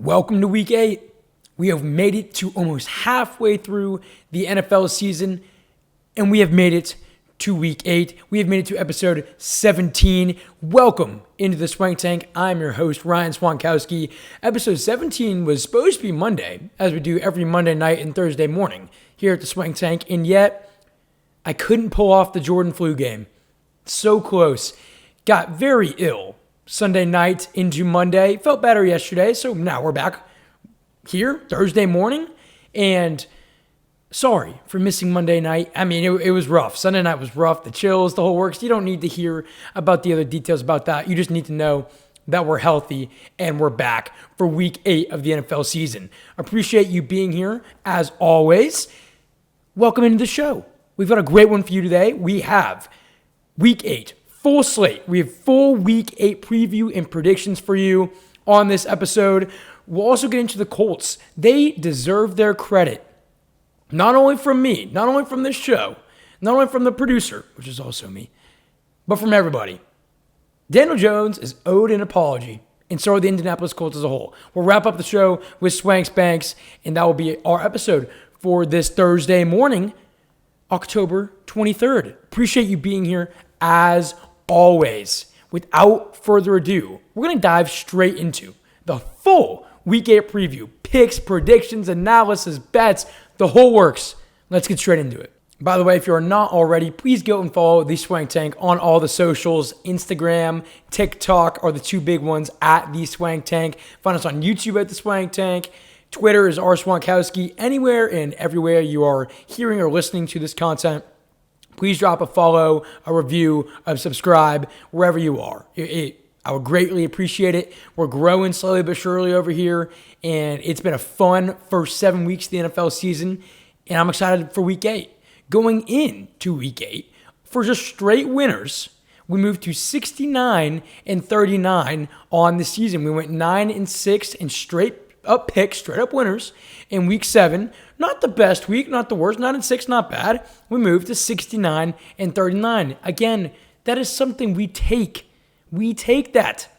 Welcome to week 8. We have made it to almost halfway through the NFL season, and we have made it to week 8. We have made it to episode 17. Welcome into the Swank Tank. I'm your host, Ryan Swankowski. Episode 17 was supposed to be Monday, as we do every Monday night and Thursday morning here at the Swank Tank, and yet I couldn't pull off the Jordan flu game. So close. Got very ill Sunday night into Monday. Felt better yesterday, so now we're back here Thursday morning. And sorry for missing Monday night. I mean, it was rough. Sunday night was rough. The chills, the whole works. You don't need to hear about the other details about that. You just need to know that we're healthy and we're back for week 8 of the NFL season. Appreciate you being here as always. Welcome into the show. We've got a great one for you today. We have week 8. Full slate. We have full week 8 preview and predictions for you on this episode. We'll also get into the Colts. They deserve their credit. Not only from me, not only from this show, not only from the producer, which is also me, but from everybody. Daniel Jones is owed an apology, and so are the Indianapolis Colts as a whole. We'll wrap up the show with Swanks Banks, and that will be our episode for this Thursday morning, October 23rd. Appreciate you being here as always. Without further ado, we're going to dive straight into the full Week 8 preview. Picks, predictions, analysis, bets, the whole works. Let's get straight into it. By the way, if you're not already, please go and follow the Swank Tank on all the socials. Instagram, TikTok are the two big ones at the Swank Tank. Find us on YouTube at the Swank Tank. Twitter is R.Swankowski. Anywhere and everywhere you are hearing or listening to this content, please drop a follow, a review, a subscribe, wherever you are. I would greatly appreciate it. We're growing slowly but surely over here, and it's been a fun first 7 weeks of the NFL season, and I'm excited for week 8. Going into week 8, for just straight winners, we moved to 69-39 on the season. We went 9-6 and straight up picks, straight up winners in week 7. Not the best week, not the worst. 9-6, not bad. We moved to 69-39. Again, that is something we take. We take that.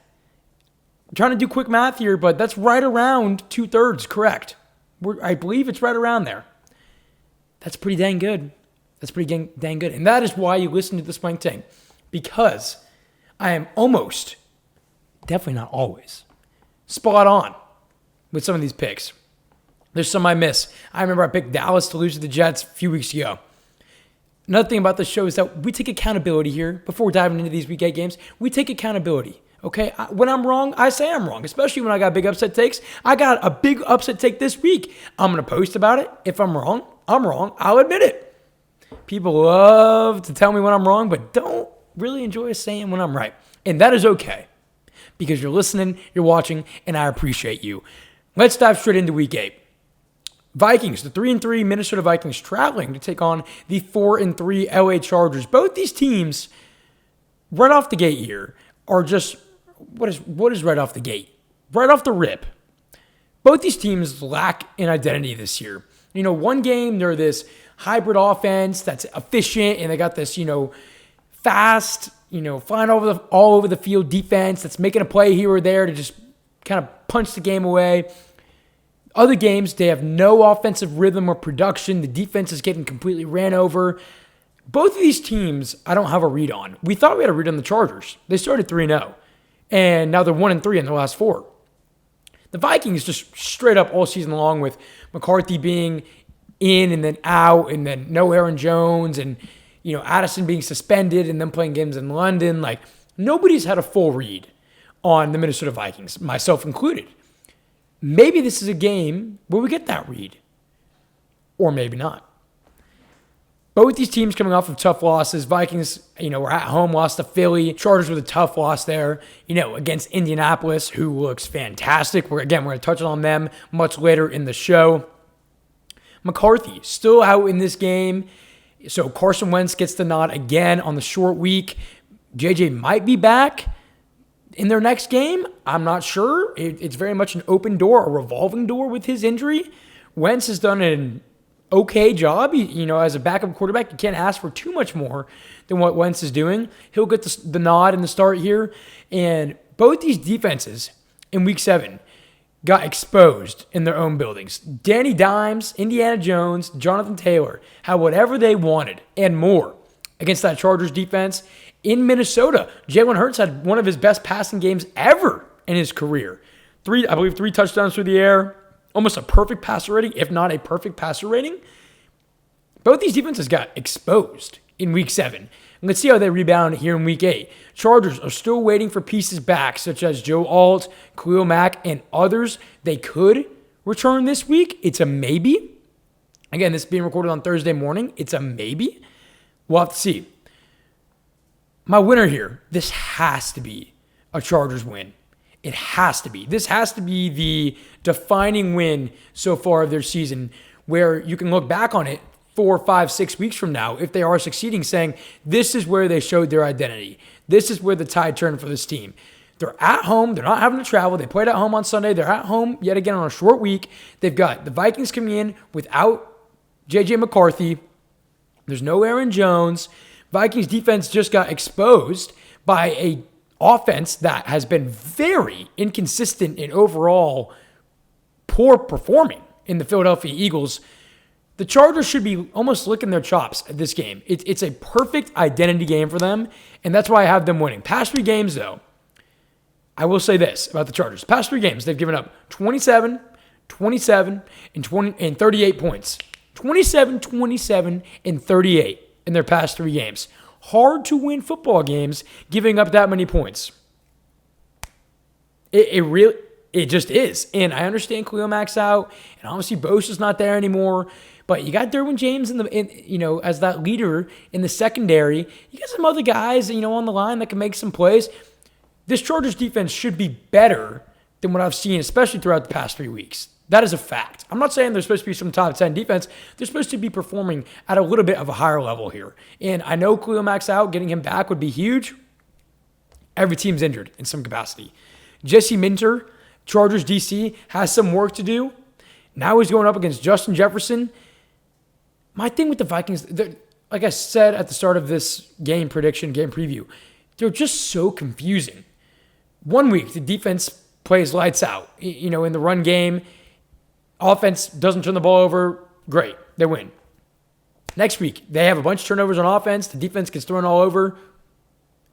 I'm trying to do quick math here, but that's right around 2/3 correct. I believe it's right around there. That's pretty dang good. That's pretty dang good. And that is why you listen to the Swank Tank. Because I am almost, definitely not always, spot on with some of these picks. There's some I miss. I remember I picked Dallas to lose to the Jets a few weeks ago. Another thing about this show is that we take accountability here. Before we're diving into these week 8 games, we take accountability, okay? When I'm wrong, I say I'm wrong, especially when I got big upset takes. I got a big upset take this week. I'm going to post about it. If I'm wrong, I'm wrong. I'll admit it. People love to tell me when I'm wrong, but don't really enjoy saying when I'm right. And that is okay because you're listening, you're watching, and I appreciate you. Let's dive straight into week 8. Vikings, the 3-3 Minnesota Vikings traveling to take on the 4-3 LA Chargers. Both these teams, right off the gate here, are just, what is right off the gate? Right off the rip. Both these teams lack an identity this year. You know, one game, they're this hybrid offense that's efficient, and they got this, fast, flying all over the field defense that's making a play here or there to just kind of punch the game away. Other games, they have no offensive rhythm or production. The defense is getting completely ran over. Both of these teams, I don't have a read on. We thought we had a read on the Chargers. They started 3-0, and now they're 1-3 in their last 4. The Vikings just straight up all season long with McCarthy being in and then out, and then no Aaron Jones, and Addison being suspended and then playing games in London. Like, nobody's had a full read on the Minnesota Vikings, myself included. Maybe this is a game where we get that read, or maybe not. Both these teams coming off of tough losses. Vikings, were at home, lost to Philly. Chargers with a tough loss there, against Indianapolis, who looks fantastic. We're going to touch on them much later in the show. McCarthy still out in this game, so Carson Wentz gets the nod again on the short week. JJ might be back in their next game. I'm not sure. It's very much an open door, a revolving door with his injury. Wentz has done an okay job. As a backup quarterback, you can't ask for too much more than what Wentz is doing. He'll get the nod in the start here. And both these defenses in week 7 got exposed in their own buildings. Danny Dimes, Indiana Jones, Jonathan Taylor had whatever they wanted and more against that Chargers defense. In Minnesota, Jalen Hurts had one of his best passing games ever in his career. I believe three touchdowns through the air, almost a perfect passer rating, if not a perfect passer rating. Both these defenses got exposed in week 7. And let's see how they rebound here in week 8. Chargers are still waiting for pieces back, such as Joe Alt, Khalil Mack, and others. They could return this week. It's a maybe. Again, this is being recorded on Thursday morning. It's a maybe. We'll have to see. My winner here, this has to be a Chargers win. It has to be. This has to be the defining win so far of their season, where you can look back on it 4, 5, 6 weeks from now, if they are succeeding, saying this is where they showed their identity. This is where the tide turned for this team. They're at home. They're not having to travel. They played at home on Sunday. They're at home yet again on a short week. They've got the Vikings coming in without J.J. McCarthy. There's no Aaron Jones. Vikings defense just got exposed by a offense that has been very inconsistent and overall poor performing in the Philadelphia Eagles. The Chargers should be almost licking their chops at this game. It's a perfect identity game for them, and that's why I have them winning. Past 3 games, though, I will say this about the Chargers. Past 3 games, they've given up 27, 27, and 38 points. 27, 27, and 38 in their past 3 games. Hard to win football games giving up that many points. It just is. And I understand Khalil Mack's out, and obviously Bosa's not there anymore. But you got Derwin James as that leader in the secondary. You got some other guys, on the line that can make some plays. This Chargers defense should be better than what I've seen, especially throughout the past 3 weeks. That is a fact. I'm not saying they're supposed to be some top 10 defense. They're supposed to be performing at a little bit of a higher level here. And I know Khalil Mack's out. Getting him back would be huge. Every team's injured in some capacity. Jesse Minter, Chargers DC, has some work to do. Now he's going up against Justin Jefferson. My thing with the Vikings, like I said at the start of this game preview, they're just so confusing. 1 week, the defense plays lights out, in the run game. Offense doesn't turn the ball over. Great. They win. Next week, they have a bunch of turnovers on offense. The defense gets thrown all over.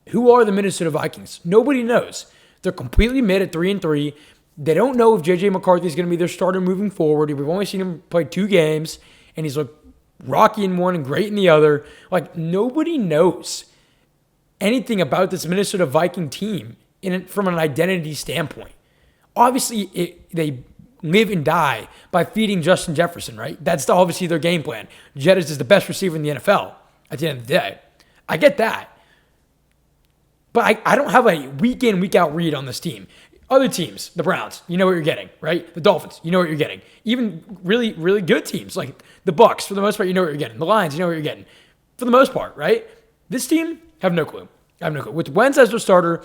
Who are the Minnesota Vikings? Nobody knows. They're completely mid at 3-3. They don't know if J.J. McCarthy is going to be their starter moving forward. We've only seen him play 2 games, and he's looked rocky in one and great in the other. Nobody knows anything about this Minnesota Viking team from an identity standpoint. Obviously, they live and die by feeding Justin Jefferson, right? That's obviously their game plan. Jett is the best receiver in the NFL at the end of the day. I get that. But I don't have a week in, week out read on this team. Other teams, the Browns, you know what you're getting, right? The Dolphins, you know what you're getting. Even really, really good teams like the Bucks, for the most part, you know what you're getting. The Lions, you know what you're getting. For the most part, right? This team, have no clue. With Wentz as their starter,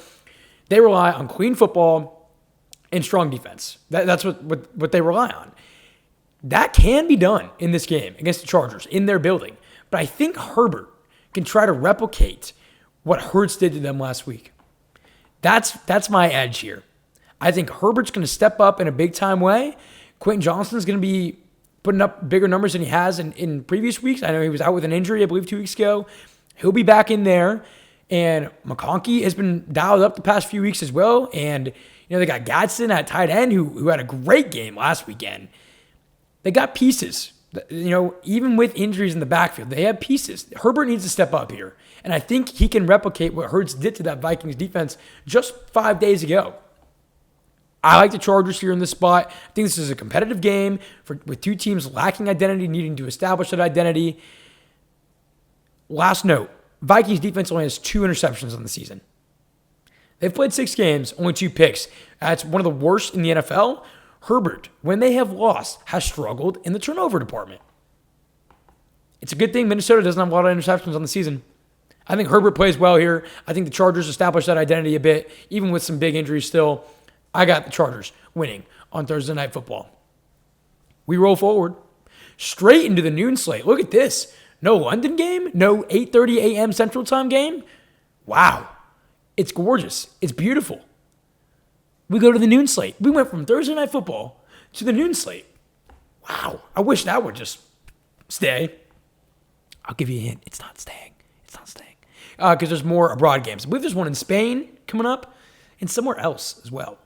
they rely on clean football and strong defense. That's what they rely on. That can be done in this game against the Chargers in their building. But I think Herbert can try to replicate what Hurts did to them last week. That's my edge here. I think Herbert's going to step up in a big-time way. Quentin Johnston's going to be putting up bigger numbers than he has in previous weeks. I know he was out with an injury, I believe, 2 weeks ago. He'll be back in there. And McConkey has been dialed up the past few weeks as well. And, they got Gadsden at tight end who had a great game last weekend. They got pieces. Even with injuries in the backfield, they have pieces. Herbert needs to step up here. And I think he can replicate what Hurts did to that Vikings defense just 5 days ago. I like the Chargers here in this spot. I think this is a competitive game with 2 teams lacking identity, needing to establish that identity. Last note, Vikings defense only has 2 interceptions on the season. They've played 6 games, only 2 picks. That's one of the worst in the NFL. Herbert, when they have lost, has struggled in the turnover department. It's a good thing Minnesota doesn't have a lot of interceptions on the season. I think Herbert plays well here. I think the Chargers establish that identity a bit, even with some big injuries still. I got the Chargers winning on Thursday Night Football. We roll forward straight into the noon slate. Look at this. No London game? No 8:30 a.m. Central Time game? Wow. It's gorgeous. It's beautiful. We go to the noon slate. We went from Thursday Night Football to the noon slate. Wow. I wish that would just stay. I'll give you a hint. It's not staying. It's not staying. Because there's more abroad games. I believe there's one in Spain coming up and somewhere else as well.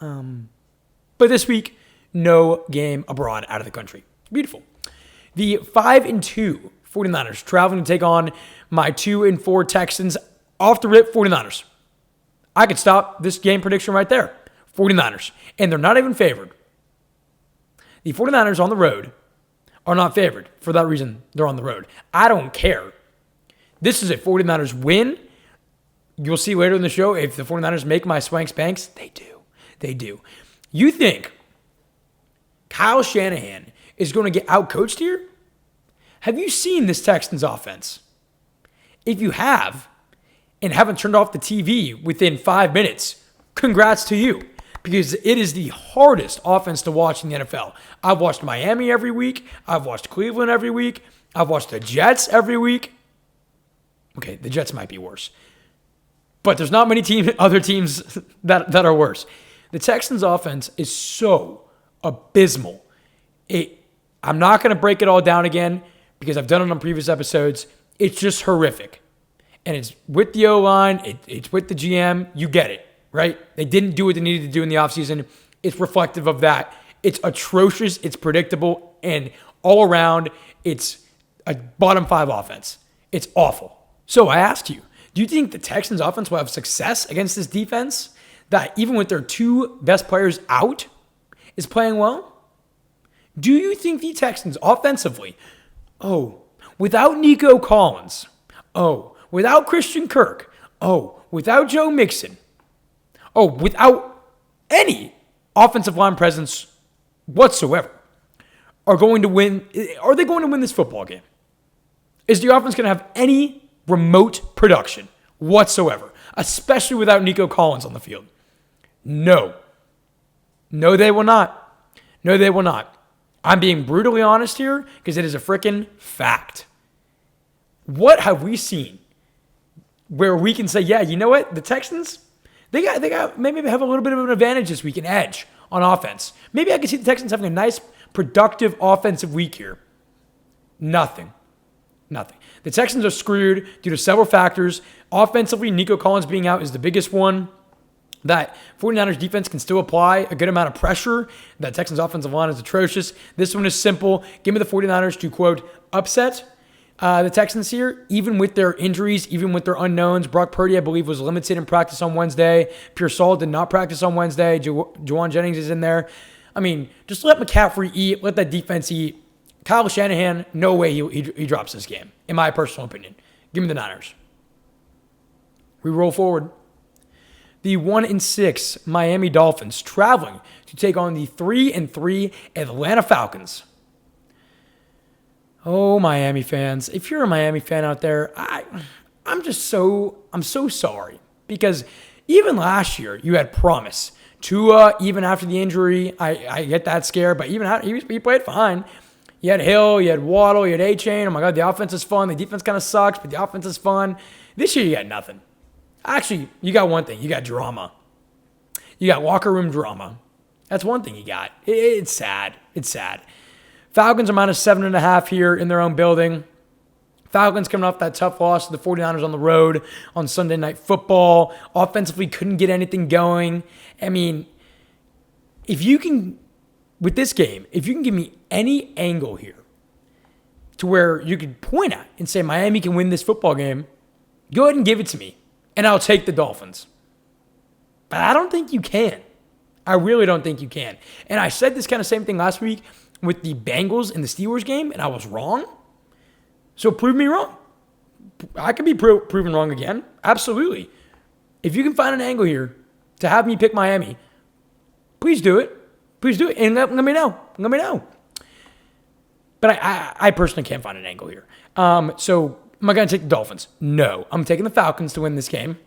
But this week, no game abroad out of the country. Beautiful. The 5-2 49ers traveling to take on my 2-4 Texans. Off the rip, 49ers. I could stop this game prediction right there. 49ers. And they're not even favored. The 49ers on the road are not favored. For that reason, they're on the road. I don't care. This is a 49ers win. You'll see later in the show if the 49ers make my Swanks Banks. They do. They do. You think Kyle Shanahan is going to get outcoached here? Have you seen this Texans offense? If you have and haven't turned off the TV within 5 minutes, congrats to you, because it is the hardest offense to watch in the NFL. I've watched Miami every week. I've watched Cleveland every week. I've watched the Jets every week. Okay, the Jets might be worse. But there's not many other teams that are worse. The Texans offense is so abysmal. I'm not going to break it all down again because I've done it on previous episodes. It's just horrific. And it's with the O-line. It's with the GM. You get it, right? They didn't do what they needed to do in the offseason. It's reflective of that. It's atrocious. It's predictable. And all around, it's a bottom 5 offense. It's awful. So I ask you, do you think the Texans offense will have success against this defense that even with their 2 best players out is playing well? Do you think the Texans offensively, without Nico Collins, without Christian Kirk, without Joe Mixon, without any offensive line presence whatsoever, are going to win? Are they going to win this football game? Is the offense going to have any remote production whatsoever, especially without Nico Collins on the field? No. No, they will not. No, they will not. I'm being brutally honest here because it is a freaking fact. What have we seen where we can say, yeah, you know what? The Texans, they got maybe have a little bit of an advantage this week, an edge on offense. Maybe I can see the Texans having a nice, productive offensive week here. Nothing. The Texans are screwed due to several factors. Offensively, Nico Collins being out is the biggest one. That 49ers defense can still apply a good amount of pressure. That Texans offensive line is atrocious. This one is simple. Give me the 49ers to, quote, upset the Texans here, even with their injuries, even with their unknowns. Brock Purdy, I believe, was limited in practice on Wednesday. Pearsall did not practice on Wednesday. Juwan Jennings is in there. I mean, just let McCaffrey eat. Let that defense eat. Kyle Shanahan, no way he drops this game, in my personal opinion. Give me the Niners. We roll forward. The 1-6 Miami Dolphins traveling to take on the 3-3 Atlanta Falcons. Oh, Miami fans. If you're a Miami fan out there, I'm so sorry. Because even last year, you had promise. Tua, even after the injury, I get that scare, but even after, he played fine. You had Hill, you had Waddle, you had A-Chain. Oh my God, the offense is fun. The defense kind of sucks, but the offense is fun. This year, you got nothing. Actually, you got one thing. You got drama. You got locker room drama. That's one thing you got. It's sad. It's sad. Falcons are minus 7.5 here in their own building. Falcons coming off that tough loss to the 49ers on the road on Sunday Night Football. Offensively, couldn't get anything going. I mean, if you can, with this game, if you can give me any angle here to where you could point at and say Miami can win this football game, go ahead and give it to me, and I'll take the Dolphins. But I don't think you can. I really don't think you can. And I said this kind of same thing last week with the Bengals and the Steelers game, and I was wrong. So prove me wrong. I could be proven wrong again. Absolutely. If you can find an angle here to have me pick Miami, please do it. Please do it. And let me know. Let me know. But I personally can't find an angle here. So am I going to take the Dolphins? No. I'm taking the Falcons to win this game.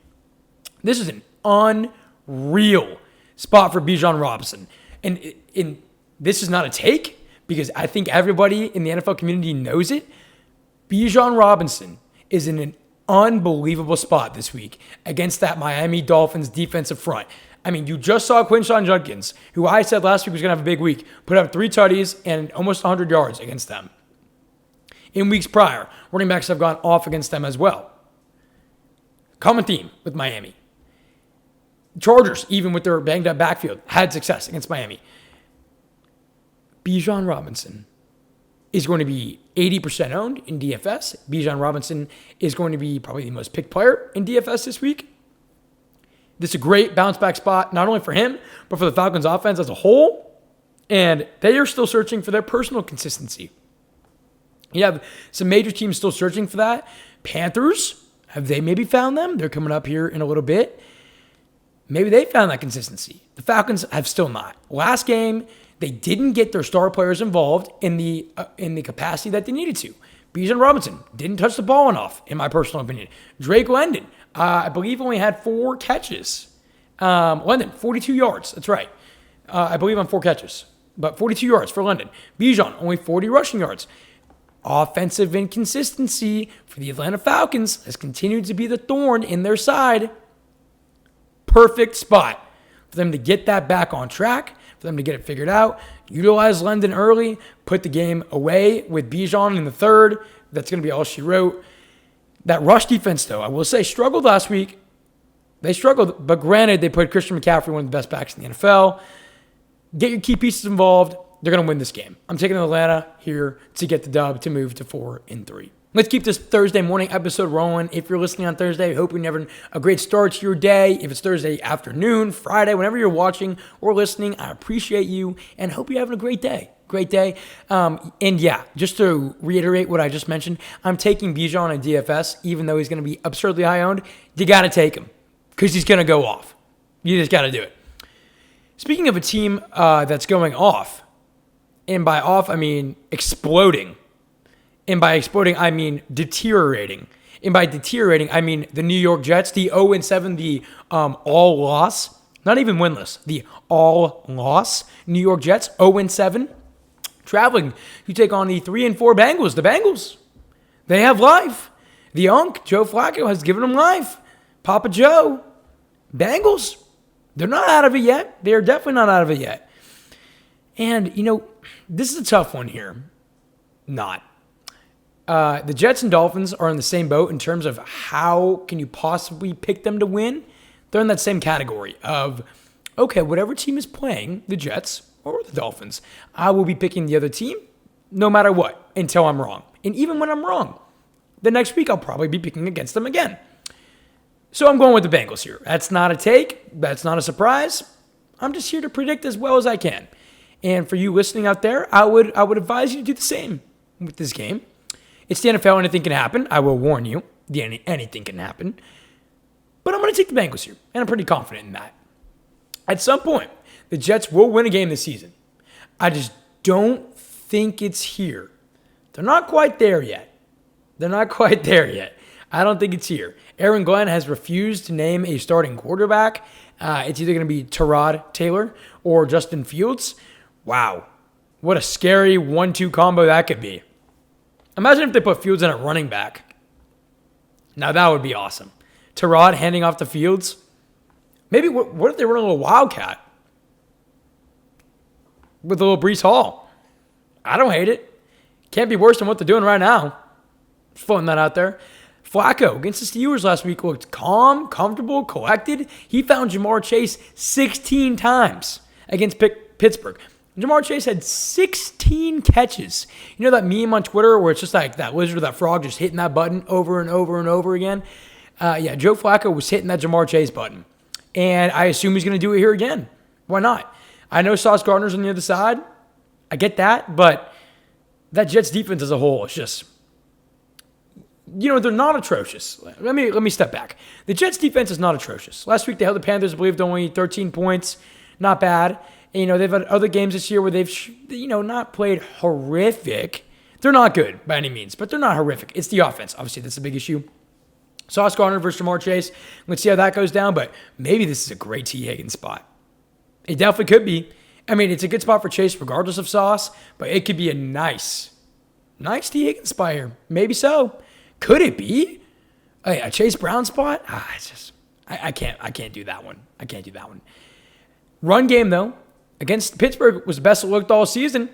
This is an unreal spot for Bijan Robinson. And this is not a take because I think everybody in the NFL community knows it. Bijan Robinson is in an unbelievable spot this week against that Miami Dolphins defensive front. I mean, you just saw Quinshon Judkins, who I said last week was going to have a big week, put up 3 tutties and almost 100 yards against them. In weeks prior, running backs have gone off against them as well. Common theme with Miami. Chargers, even with their banged up backfield, had success against Miami. Bijan Robinson is going to be 80% owned in DFS. Bijan Robinson is going to be probably the most picked player in DFS this week. This is a great bounce back spot, not only for him, but for the Falcons offense as a whole. And they are still searching for their personal consistency. You have some major teams still searching for that. Panthers, have they maybe found them? They're coming up here in a little bit. Maybe they found that consistency. The Falcons have still not. Last game, they didn't get their star players involved in the capacity that they needed to. Bijan Robinson didn't touch the ball enough, in my personal opinion. Drake London, I believe, only had 4 catches. London, 42 yards. That's right. I believe on 4 catches, but 42 yards for London. Bijan, only 40 rushing yards. Offensive inconsistency for the Atlanta Falcons has continued to be the thorn in their side. Perfect spot for them to get that back on track, for them to get it figured out, utilize London early, put the game away with Bijan in the third. That's going to be all she wrote. That rush defense, though, I will say, struggled last week. They struggled, but granted, they put Christian McCaffrey, one of the best backs in the NFL. Get your key pieces involved. They're going to win this game. I'm taking Atlanta here to get the dub to move to 4-3. Let's keep this Thursday morning episode rolling. If you're listening on Thursday, I hope you're having a great start to your day. If it's Thursday afternoon, Friday, whenever you're watching or listening, I appreciate you and hope you're having a great day. Great day. And yeah, just to reiterate what I just mentioned, I'm taking Bijan in DFS, even though he's going to be absurdly high owned. You got to take him because he's going to go off. You just got to do it. Speaking of a team that's going off, and by off, I mean exploding. And by exploding, I mean deteriorating. And by deteriorating, I mean the New York Jets, the 0-7, the all loss, not even winless, the all loss New York Jets, 0-7, traveling to take on the 3-4 Bengals. The Bengals, they have life. The Unk, Joe Flacco, has given them life. Papa Joe, Bengals, they're not out of it yet. They are definitely not out of it yet. And, you know, this is a tough one here. Not. The Jets and Dolphins are in the same boat in terms of how can you possibly pick them to win. They're in that same category of, okay, whatever team is playing, the Jets or the Dolphins, I will be picking the other team no matter what until I'm wrong. And even when I'm wrong, the next week I'll probably be picking against them again. So I'm going with the Bengals here. That's not a take. That's not a surprise. I'm just here to predict as well as I can. And for you listening out there, I would advise you to do the same with this game. It's the NFL. Anything can happen. I will warn you. Anything can happen. But I'm going to take the Bengals here, and I'm pretty confident in that. At some point, the Jets will win a game this season. I just don't think it's here. They're not quite there yet. I don't think it's here. Aaron Glenn has refused to name a starting quarterback. It's either going to be Tyrod Taylor or Justin Fields. Wow. What a scary 1-2 combo that could be. Imagine if they put Fields in at running back. Now that would be awesome. Tyrod handing off to Fields. Maybe what if they run a little Wildcat with a little Breece Hall? I don't hate it. Can't be worse than what they're doing right now. Just floating that out there. Flacco against the Steelers last week looked calm, comfortable, collected. He found Jamar Chase 16 times against Pittsburgh. Jamar Chase had 16 catches. You know that meme on Twitter where it's just like that lizard or that frog just hitting that button over and over and over again? Yeah, Joe Flacco was hitting that Jamar Chase button. And I assume he's going to do it here again. Why not? I know Sauce Gardner's on the other side. I get that. But that Jets defense as a whole is just, you know, they're not atrocious. Let me step back. The Jets defense is not atrocious. Last week they held the Panthers, I believe, to only 13 points. Not bad. And, you know, they've had other games this year where they've, you know, not played horrific. They're not good by any means, but they're not horrific. It's the offense. Obviously, that's a big issue. Sauce Gardner versus Jamar Chase. Let's see how that goes down, but maybe this is a great T. Higgins spot. It definitely could be. I mean, it's a good spot for Chase regardless of Sauce, but it could be a nice T. Higgins spot here. Maybe so. Could it be a Chase Brown spot? It's just I can't do that one. Run game, though, against Pittsburgh was the best it looked all season.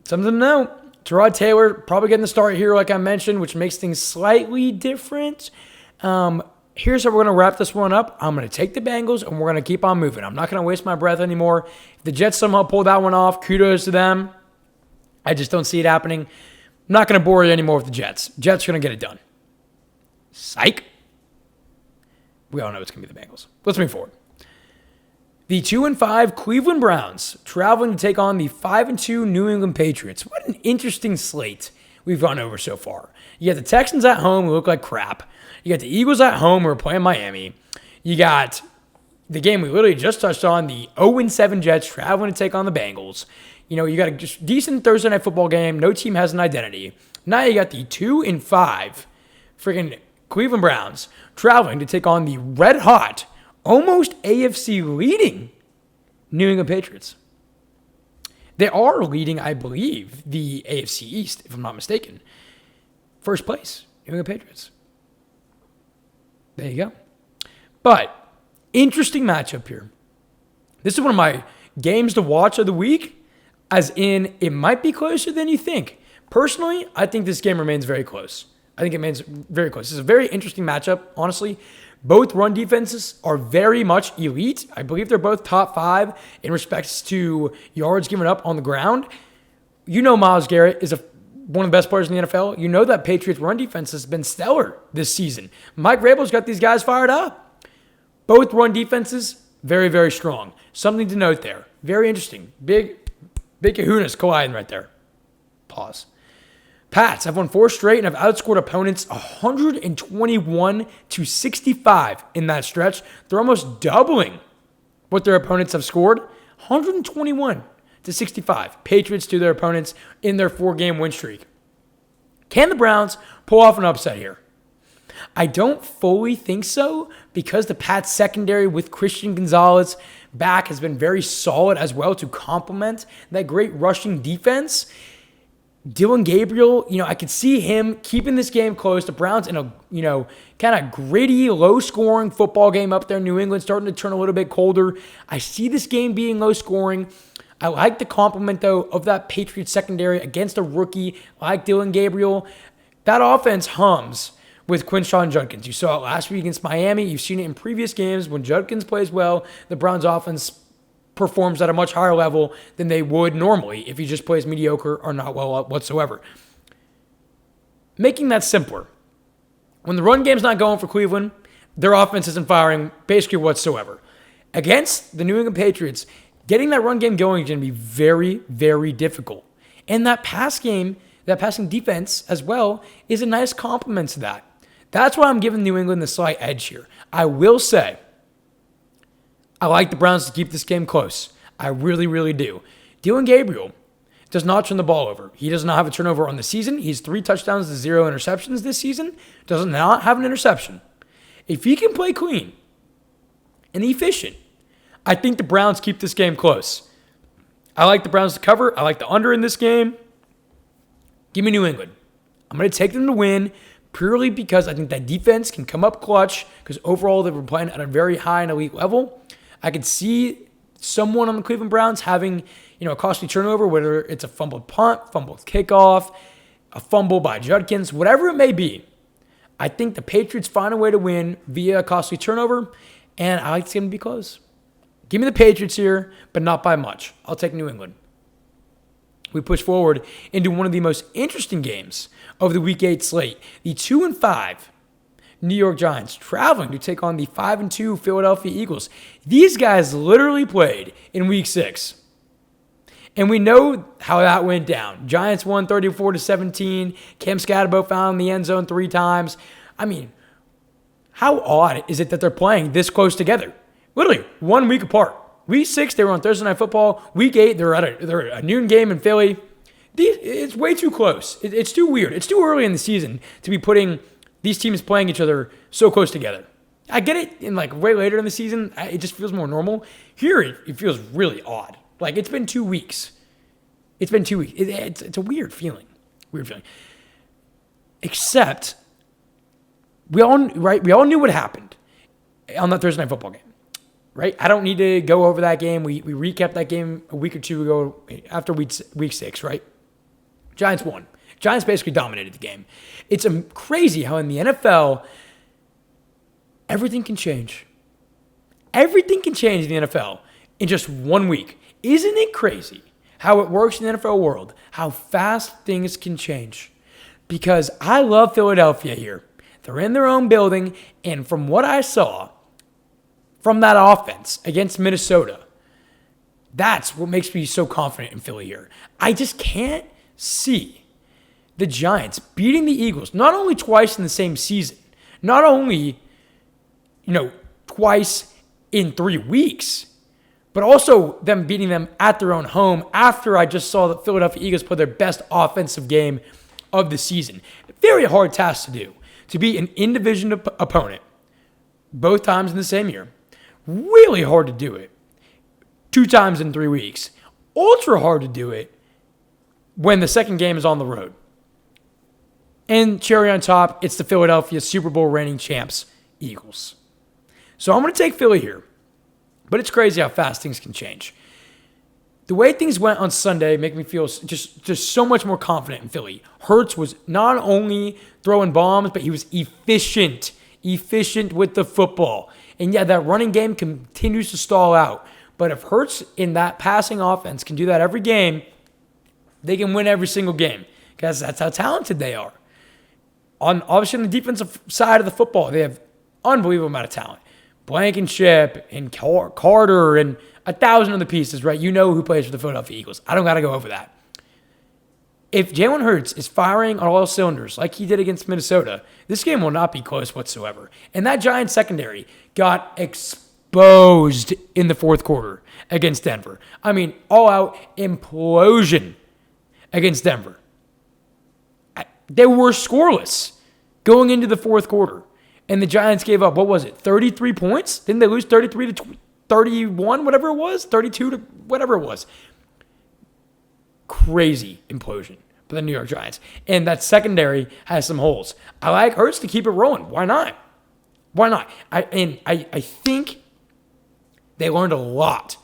Something to note. Tyrod Taylor probably getting the start here, like I mentioned, which makes things slightly different. Here's how we're going to wrap this one up. I'm going to take the Bengals, and we're going to keep on moving. I'm not going to waste my breath anymore. If the Jets somehow pull that one off, kudos to them. I just don't see it happening. I'm not going to bore you anymore with the Jets. Jets are going to get it done. Psych. We all know it's going to be the Bengals. Let's move forward. The 2-5 Cleveland Browns traveling to take on the 5-2 New England Patriots. What an interesting slate we've gone over so far. You got the Texans at home, who look like crap. You got the Eagles at home, who are playing Miami. You got the game we literally just touched on, the 0-7 Jets traveling to take on the Bengals. You got a just decent Thursday night football game. No team has an identity. Now you got the 2-5 freaking Cleveland Browns traveling to take on the red-hot, almost AFC leading New England Patriots. They are leading, I believe, the AFC East, if I'm not mistaken. First place, New England Patriots. There you go. But, interesting matchup here. This is one of my games to watch of the week, as in it might be closer than you think. Personally, I think this game remains very close. I think it remains very close. This is a very interesting matchup, honestly. Both run defenses are very much elite. I believe they're both top 5 in respects to yards given up on the ground. Myles Garrett is one of the best players in the NFL. You know that Patriots run defense has been stellar this season. Mike Vrabel's got these guys fired up. Both run defenses, very, very strong. Something to note there. Very interesting. Big kahunas colliding right there. Pause. Pats have won 4 straight and have outscored opponents 121-65 in that stretch. They're almost doubling what their opponents have scored. 121-65. Patriots to their opponents in their 4-game win streak. Can the Browns pull off an upset here? I don't fully think so, because the Pats secondary with Christian Gonzalez back has been very solid as well to complement that great rushing defense. Dylan Gabriel, I could see him keeping this game close. The Browns in a, kind of gritty, low-scoring football game up there in New England, starting to turn a little bit colder. I see this game being low-scoring. I like the complement, though, of that Patriots secondary against a rookie like Dylan Gabriel. That offense hums with Quinshon Judkins. You saw it last week against Miami. You've seen it in previous games. When Judkins plays well, the Browns offense performs at a much higher level than they would normally if he just plays mediocre or not well whatsoever. Making that simpler. When the run game's not going for Cleveland, their offense isn't firing basically whatsoever. Against the New England Patriots, getting that run game going is going to be very, very difficult. And that passing defense as well is a nice complement to that. That's why I'm giving New England the slight edge here. I will say, I like the Browns to keep this game close. I really, really do. Dylan Gabriel does not turn the ball over. He does not have a turnover on the season. He's 3 touchdowns to 0 interceptions this season. Does not have an interception. If he can play clean and efficient, I think the Browns keep this game close. I like the Browns to cover. I like the under in this game. Give me New England. I'm going to take them to win purely because I think that defense can come up clutch, because overall they were playing at a very high and elite level. I could see someone on the Cleveland Browns having, a costly turnover, whether it's a fumbled punt, fumbled kickoff, a fumble by Judkins, whatever it may be. I think the Patriots find a way to win via a costly turnover, and I like it's going to be close. Give me the Patriots here, but not by much. I'll take New England. We push forward into one of the most interesting games of the Week 8 slate. The 2-5 New York Giants traveling to take on the 5-2 Philadelphia Eagles. These guys literally played in Week 6. And we know how that went down. Giants won 34-17. Cam Scatterbo found the end zone 3 times. I mean, how odd is it that they're playing this close together? Literally 1 week apart. Week 6, they were on Thursday Night Football. Week 8, they're at a noon game in Philly. It's way too close. It's too weird. It's too early in the season to be putting these teams playing each other so close together. I get it in way later in the season. It just feels more normal. Here, it feels really odd. It's been 2 weeks. It's been 2 weeks. It's a weird feeling. Except, we all knew what happened on that Thursday Night Football game. right? I don't need to go over that game. We recapped that game a week or two ago after week 6, right? Giants won. Giants basically dominated the game. It's crazy how in the NFL, everything can change. Everything can change in the NFL in just 1 week. Isn't it crazy how it works in the NFL world, how fast things can change? Because I love Philadelphia here. They're in their own building, and from what I saw from that offense against Minnesota, that's what makes me so confident in Philly here. I just can't see the Giants beating the Eagles, not only twice in the same season, not only, twice in 3 weeks, but also them beating them at their own home after I just saw the Philadelphia Eagles play their best offensive game of the season. Very hard task to do, to beat an in-division opponent both times in the same year. Really hard to do it 2 times in 3 weeks. Ultra hard to do it when the second game is on the road. And cherry on top, it's the Philadelphia Super Bowl reigning champs, Eagles. So I'm going to take Philly here. But it's crazy how fast things can change. The way things went on Sunday make me feel just so much more confident in Philly. Hurts was not only throwing bombs, but he was efficient with the football. And yeah, that running game continues to stall out. But if Hurts in that passing offense can do that every game, they can win every single game because that's how talented they are. Obviously, on the defensive side of the football, they have unbelievable amount of talent. Blankenship and Carter and 1,000 other pieces, right? You know who plays for the Philadelphia Eagles. I don't got to go over that. If Jalen Hurts is firing on all cylinders like he did against Minnesota, this game will not be close whatsoever. And that Giants secondary got exposed in the fourth quarter against Denver. I mean, all-out implosion against Denver. They were scoreless going into the fourth quarter. And the Giants gave up, 33 points? Didn't they lose 33 to 31, whatever it was? 32 to whatever it was. Crazy implosion for the New York Giants. And that secondary has some holes. I like Hurts to keep it rolling. Why not? I think they learned a lot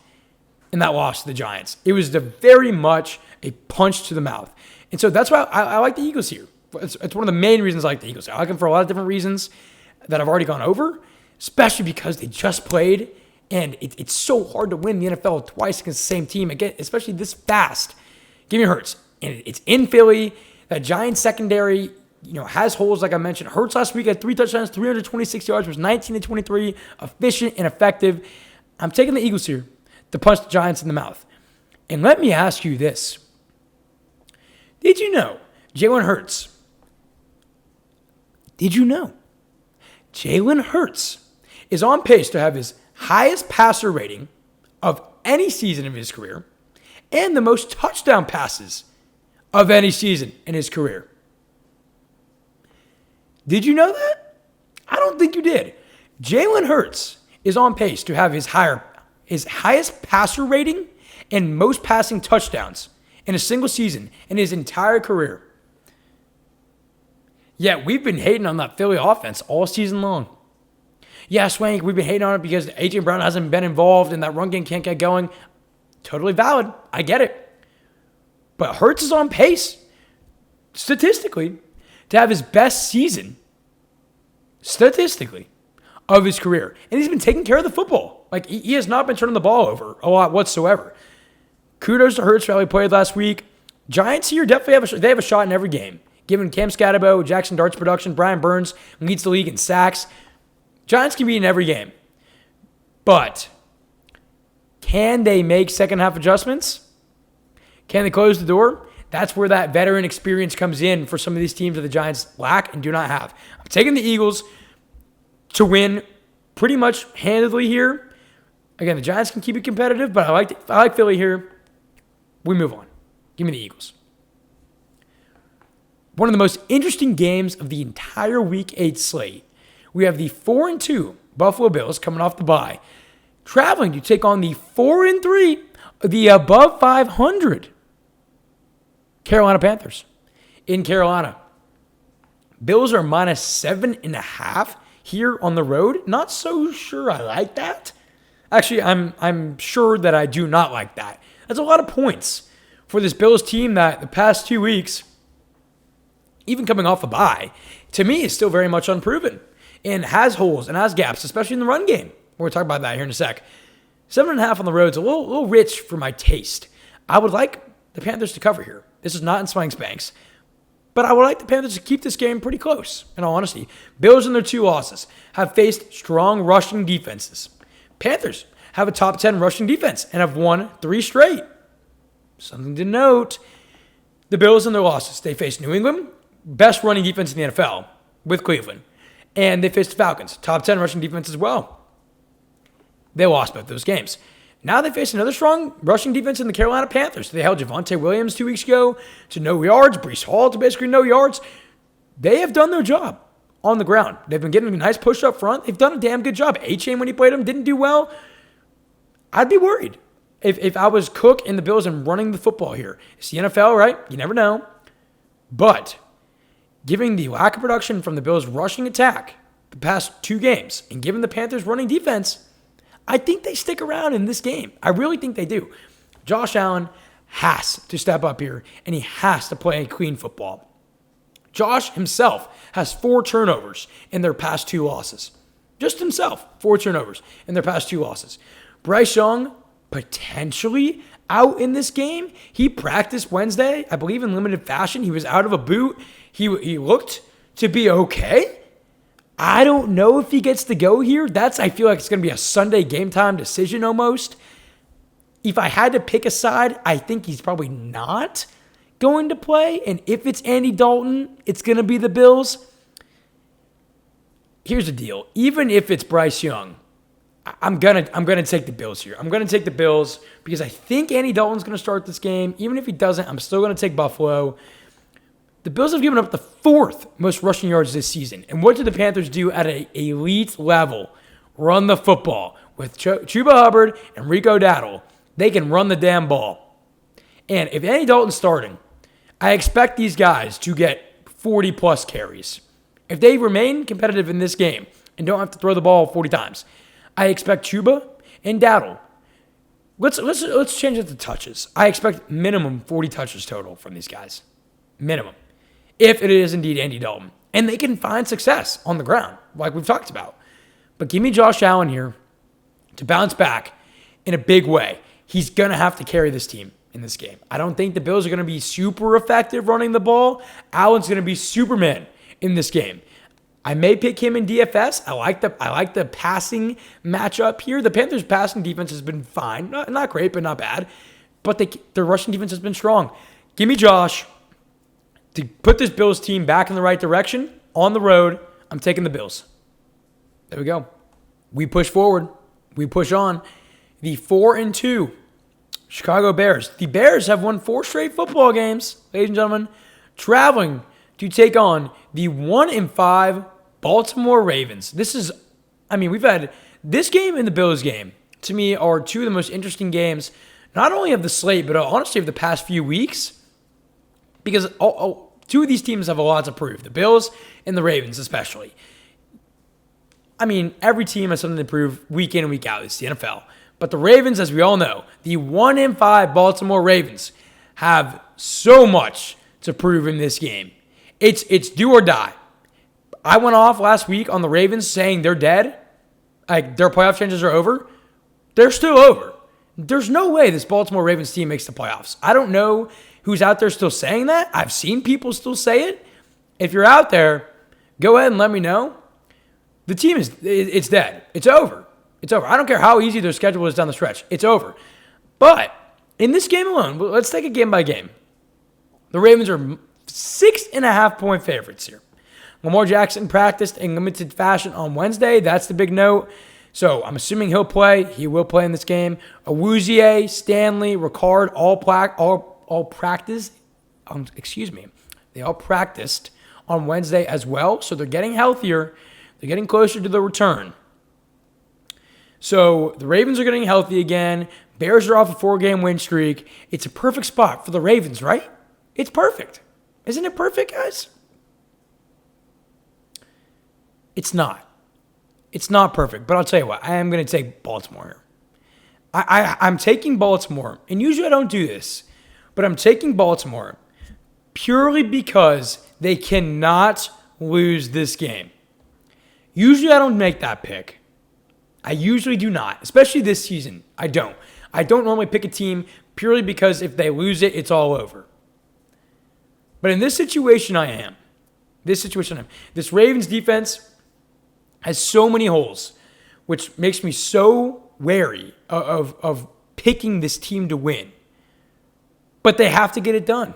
in that loss to the Giants. It was very much a punch to the mouth. And so that's why I like the Eagles here. It's one of the main reasons I like the Eagles. I like them for a lot of different reasons that I've already gone over, especially because they just played, and it's so hard to win the NFL twice against the same team, again, especially this fast. Give me Hurts. And it's in Philly. That Giants secondary, has holes, like I mentioned. Hurts last week had 3 touchdowns, 326 yards, was 19-23, efficient and effective. I'm taking the Eagles here to punch the Giants in the mouth. And let me ask you this. Did you know Jalen Hurts is on pace to have his highest passer rating of any season of his career and the most touchdown passes of any season in his career? Did you know that? I don't think you did. Jalen Hurts is on pace to have his highest passer rating and most passing touchdowns in a single season in his entire career. Yeah, we've been hating on that Philly offense all season long. Yeah, Swank, we've been hating on it because A.J. Brown hasn't been involved and that run game can't get going. Totally valid. I get it. But Hurts is on pace, statistically, to have his best season, statistically, of his career. And he's been taking care of the football. Like, he has not been turning the ball over a lot whatsoever. Kudos to Hurts for how he played last week. Giants here definitely have a shot in every game. Given Cam Scatterbo, Jackson Dart's production, Brian Burns leads the league in sacks. Giants can be in every game. But can they make second half adjustments? Can they close the door? That's where that veteran experience comes in for some of these teams that the Giants lack and do not have. I'm taking the Eagles to win pretty much handedly here. Again, the Giants can keep it competitive, but I like Philly here. We move on. Give me the Eagles. One of the most interesting games of the entire Week 8 slate. We have the 4-2 Buffalo Bills coming off the bye, traveling to take on the 4-3, the above 500 Carolina Panthers in Carolina. Bills are minus 7.5 here on the road. Not so sure I like that. Actually, I'm sure that I do not like that. That's a lot of points for this Bills team that the past 2 weeks, even coming off a bye, to me is still very much unproven and has holes and has gaps, especially in the run game. We're going to talk about that here in a sec. 7.5 on the road is a little rich for my taste. I would like the Panthers to cover here. This is not in Swank Tank, but I would like the Panthers to keep this game pretty close, in all honesty. Bills in their 2 losses have faced strong rushing defenses. Panthers have a top 10 rushing defense and have won 3 straight. Something to note, the Bills in their losses, they faced New England, best running defense in the NFL, with Cleveland. And they faced the Falcons, top 10 rushing defense as well. They lost both those games. Now they face another strong rushing defense in the Carolina Panthers. They held Javonte Williams 2 weeks ago to no yards, Breece Hall to basically no yards. They have done their job on the ground. They've been getting a nice push up front. They've done a damn good job. A-Chain, when he played him, didn't do well. I'd be worried if I was Cook and the Bills and running the football here. It's the NFL, right? You never know. But given the lack of production from the Bills' rushing attack the past 2 games and given the Panthers' running defense, I think they stick around in this game. I really think they do. Josh Allen has to step up here, and he has to play clean football. Josh himself has 4 turnovers in their past 2 losses. Just himself, 4 turnovers in their past 2 losses. Bryce Young, potentially out in this game. He practiced Wednesday, I believe in limited fashion. He was out of a boot. He looked to be okay. I don't know if he gets to go here. I feel like it's going to be a Sunday game time decision almost. If I had to pick a side, I think he's probably not going to play. And if it's Andy Dalton, it's going to be the Bills. Here's the deal. Even if it's Bryce Young, I'm gonna take the Bills here. I'm going to take the Bills because I think Andy Dalton's going to start this game. Even if he doesn't, I'm still going to take Buffalo. The Bills have given up the 4th most rushing yards this season. And what did the Panthers do at an elite level? Run the football. With Chuba Hubbard and Rico Dowdle, they can run the damn ball. And if Andy Dalton's starting, I expect these guys to get 40-plus carries. If they remain competitive in this game and don't have to throw the ball 40 times, I expect Chuba and Dowdle. Let's change it to touches. I expect minimum 40 touches total from these guys. Minimum. If it is indeed Andy Dalton. And they can find success on the ground, like we've talked about. But give me Josh Allen here to bounce back in a big way. He's going to have to carry this team in this game. I don't think the Bills are going to be super effective running the ball. Allen's going to be Superman in this game. I may pick him in DFS. I like the passing matchup here. The Panthers' passing defense has been fine. Not great, but not bad. But their rushing defense has been strong. Give me Josh to put this Bills team back in the right direction on the road. I'm taking the Bills. There we go. We push forward. We push on. The 4-2 Chicago Bears. The Bears have won 4 straight football games, ladies and gentlemen, traveling to take on the 1-5 Baltimore Ravens. We've had this game and the Bills game, to me, are 2 of the most interesting games, not only of the slate, but honestly of the past few weeks. Because 2 of these teams have a lot to prove. The Bills and the Ravens especially. Every team has something to prove week in and week out. It's the NFL. But the Ravens, as we all know, the 1-5 Baltimore Ravens have so much to prove in this game. It's do or die. I went off last week on the Ravens saying they're dead. Like their playoff chances are over. They're still over. There's no way this Baltimore Ravens team makes the playoffs. I don't know who's out there still saying that. I've seen people still say it. If you're out there, go ahead and let me know. The team it's dead. It's over. It's over. I don't care how easy their schedule is down the stretch. It's over. But in this game alone, let's take it game by game. The Ravens are 6.5-point favorites here. Lamar Jackson practiced in limited fashion on Wednesday. That's the big note. So I'm assuming he'll play. He will play in this game. Awuzie, Stanley, Ricard, all practiced. They all practiced on Wednesday as well. So they're getting healthier. They're getting closer to the return. So the Ravens are getting healthy again. Bears are off a 4-game win streak. It's a perfect spot for the Ravens, right? It's perfect. Isn't it perfect, guys? It's not. It's not perfect, but I'll tell you what. I am going to take Baltimore here. I'm taking Baltimore, and usually I don't do this, but I'm taking Baltimore purely because they cannot lose this game. Usually I don't make that pick. I usually do not, especially this season. I don't. I don't normally pick a team purely because if they lose it, it's all over. But in this situation, I am. This Ravens defense has so many holes, which makes me so wary of picking this team to win. But they have to get it done.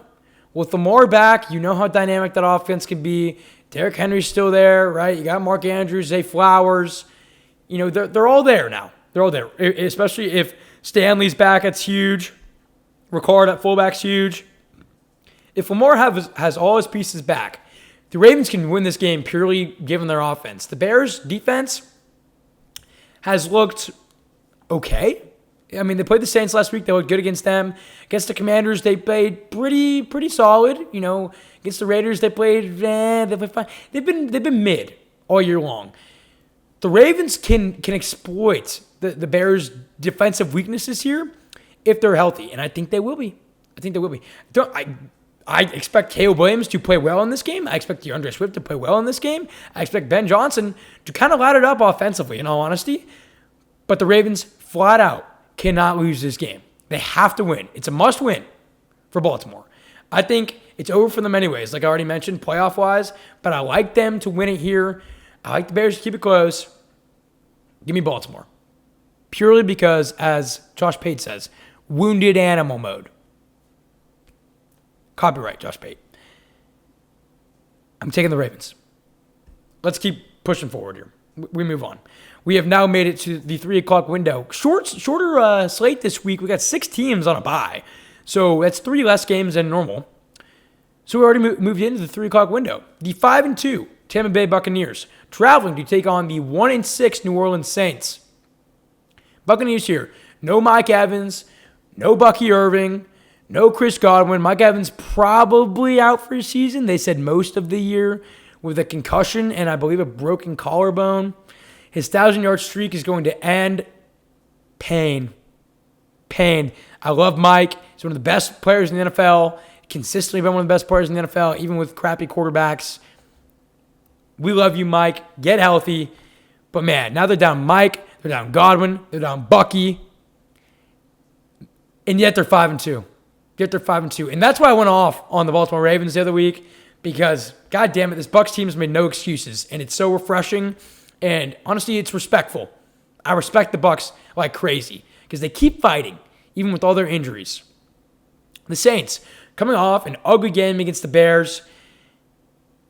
With Lamar back, you know how dynamic that offense can be. Derrick Henry's still there, right? You got Mark Andrews, Zay Flowers. You know, they're all there now. They're all there, especially if Stanley's back. That's huge. Ricard at fullback's huge. If Lamar has all his pieces back, the Ravens can win this game purely given their offense. The Bears' defense has looked okay. I mean, they played the Saints last week. They looked good against them. Against the Commanders, they played pretty solid. You know, against the Raiders, they played fine. They've been mid all year long. The Ravens can exploit the Bears' defensive weaknesses here if they're healthy, and I think they will be. I expect Caleb Williams to play well in this game. I expect DeAndre Swift to play well in this game. I expect Ben Johnson to kind of light it up offensively, in all honesty. But the Ravens, flat out, cannot lose this game. They have to win. It's a must-win for Baltimore. I think it's over for them anyways, like I already mentioned, playoff-wise. But I like them to win it here. I like the Bears to keep it close. Give me Baltimore. Purely because, as Josh Pate says, wounded animal mode. Copyright, Josh Pate. I'm taking the Ravens. Let's keep pushing forward here. We move on. We have now made it to the 3 o'clock window. Shorter slate this week. We got 6 teams on a bye. So that's 3 less games than normal. So we already moved into the 3 o'clock window. The 5-2 Tampa Bay Buccaneers traveling to take on the 1-6 New Orleans Saints. Buccaneers here. No Mike Evans. No Bucky Irving. No Chris Godwin. Mike Evans probably out for a season. They said most of the year with a concussion and I believe a broken collarbone. His 1,000-yard streak is going to end. Pain. I love Mike. He's one of the best players in the NFL. Consistently been one of the best players in the NFL, even with crappy quarterbacks. We love you, Mike. Get healthy. But, man, now they're down Mike. They're down Godwin. They're down Bucky. And yet they're 5-2. And that's why I went off on the Baltimore Ravens the other week because, God damn it, this Bucs team has made no excuses. And it's so refreshing. And honestly, it's respectful. I respect the Bucs like crazy because they keep fighting, even with all their injuries. The Saints coming off an ugly game against the Bears.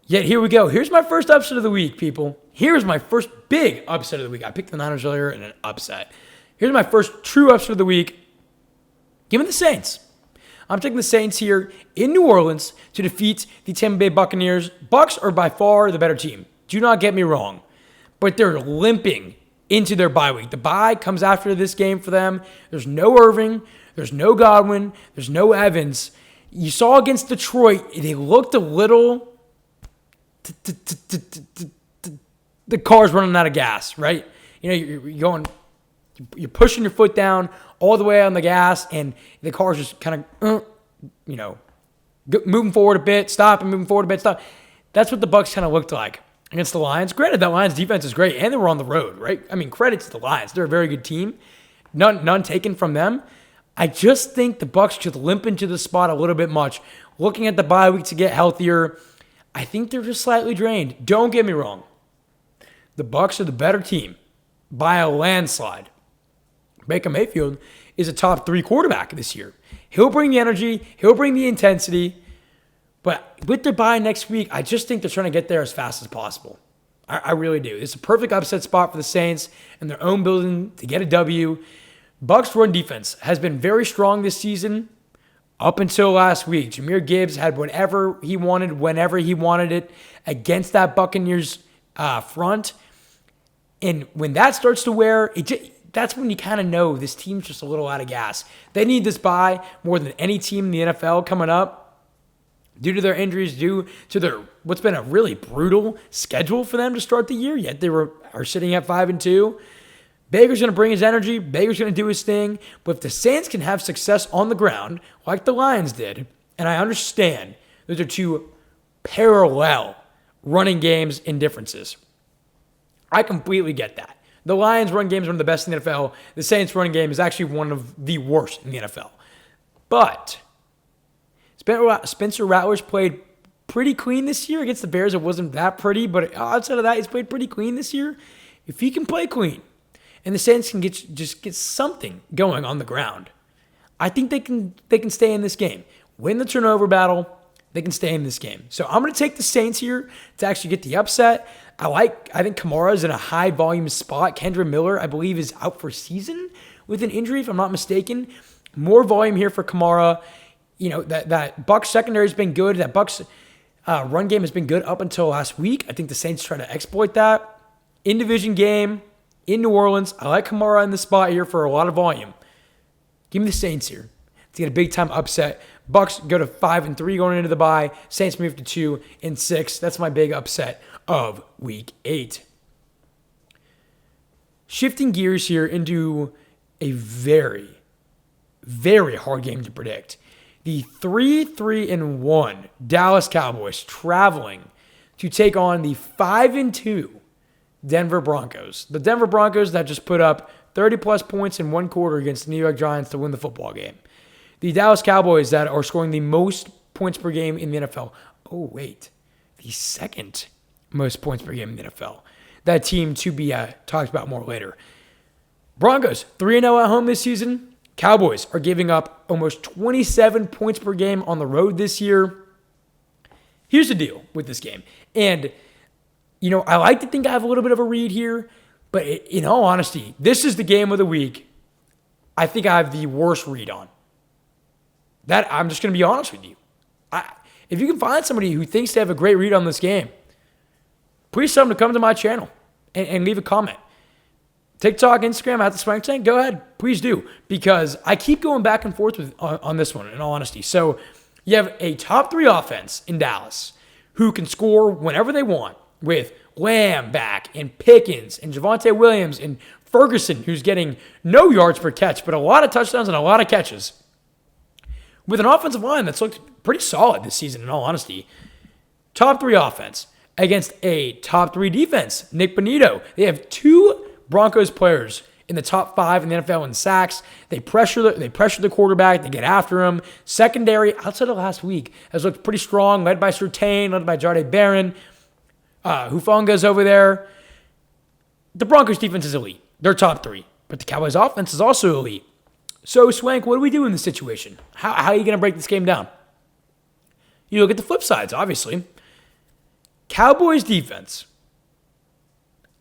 Yet here we go. Here's my first upset of the week, people. Here's my first big upset of the week. I picked the Niners earlier in an upset. Here's my first true upset of the week. Give me the Saints. I'm taking the Saints here in New Orleans to defeat the Tampa Bay Buccaneers. Bucs are by far the better team. Do not get me wrong. But they're limping into their bye week. The bye comes after this game for them. There's no Irving. There's no Godwin. There's no Evans. You saw against Detroit, they looked a little... The car's running out of gas, right? You know, you're pushing your foot down all the way on the gas, and the car's just kind of, moving forward a bit, stopping, moving forward a bit, stop. That's what the Bucs kind of looked like against the Lions. Granted, that Lions defense is great, and they were on the road, right? I mean, credit to the Lions. They're a very good team. None taken from them. I just think the Bucs should limp into the spot a little bit much. Looking at the bye week to get healthier, I think they're just slightly drained. Don't get me wrong. The Bucs are the better team by a landslide. Baker Mayfield is a top 3 quarterback this year. He'll bring the energy. He'll bring the intensity. But with their bye next week, I just think they're trying to get there as fast as possible. I really do. It's a perfect upset spot for the Saints in their own building to get a W. Bucs run defense has been very strong this season up until last week. Jahmyr Gibbs had whatever he wanted, whenever he wanted it against that Buccaneers front. And when that starts to wear, that's when you kind of know this team's just a little out of gas. They need this bye more than any team in the NFL coming up due to their injuries, due to their what's been a really brutal schedule for them to start the year. Yet they are sitting at 5-2. Baker's going to bring his energy. Baker's going to do his thing. But if the Saints can have success on the ground, like the Lions did, and I understand those are two parallel running games and differences. I completely get that. The Lions' run game is one of the best in the NFL. The Saints' running game is actually one of the worst in the NFL. But Spencer Rattler's played pretty clean this year. Against the Bears, it wasn't that pretty, but outside of that, he's played pretty clean this year. If he can play clean and the Saints can just get something going on the ground, I think they can stay in this game. Win the turnover battle, they can stay in this game. So I'm going to take the Saints here to actually get the upset. I think Kamara's in a high volume spot. Kendra Miller, I believe, is out for season with an injury, if I'm not mistaken. More volume here for Kamara. You know, that Bucs secondary has been good. That Bucs run game has been good up until last week. I think the Saints try to exploit that. In division game, in New Orleans, I like Kamara in the spot here for a lot of volume. Give me the Saints here to get a big-time upset. Bucs go to 5-3 going into the bye. Saints move to 2-6. That's my big upset of Week 8. Shifting gears here into a very, very hard game to predict. The 3-1 Dallas Cowboys traveling to take on the 5-2 Denver Broncos. The Denver Broncos that just put up 30-plus points in one quarter against the New York Giants to win the football game. The Dallas Cowboys that are scoring the most points per game in the NFL. Oh, wait. The second most points per game in the NFL. That team to be talked about more later. Broncos, 3-0 at home this season. Cowboys are giving up almost 27 points per game on the road this year. Here's the deal with this game. And, you know, I like to think I have a little bit of a read here, but in all honesty, this is the game of the week I think I have the worst read on. That I'm just going to be honest with you. If you can find somebody who thinks they have a great read on this game, please tell them to come to my channel and leave a comment. TikTok, Instagram, at the Swank Tank, go ahead. Please do. Because I keep going back and forth on this one, in all honesty. So you have a top 3 offense in Dallas who can score whenever they want with Lamb back and Pickens and Javonte Williams and Ferguson, who's getting no yards per catch, but a lot of touchdowns and a lot of catches. With an offensive line that's looked pretty solid this season, in all honesty. Top 3 offense against a top 3 defense. Nick Bonito. They have 2 Broncos players in the top 5 in the NFL in sacks. They pressure the quarterback. They get after him. Secondary, outside of last week, has looked pretty strong, led by Surtain, led by Jahdae Barron. Hufanga's over there. The Broncos defense is elite. They're top 3. But the Cowboys offense is also elite. So, Swank, what do we do in this situation? How are you going to break this game down? You look at the flip sides, obviously. Cowboys defense,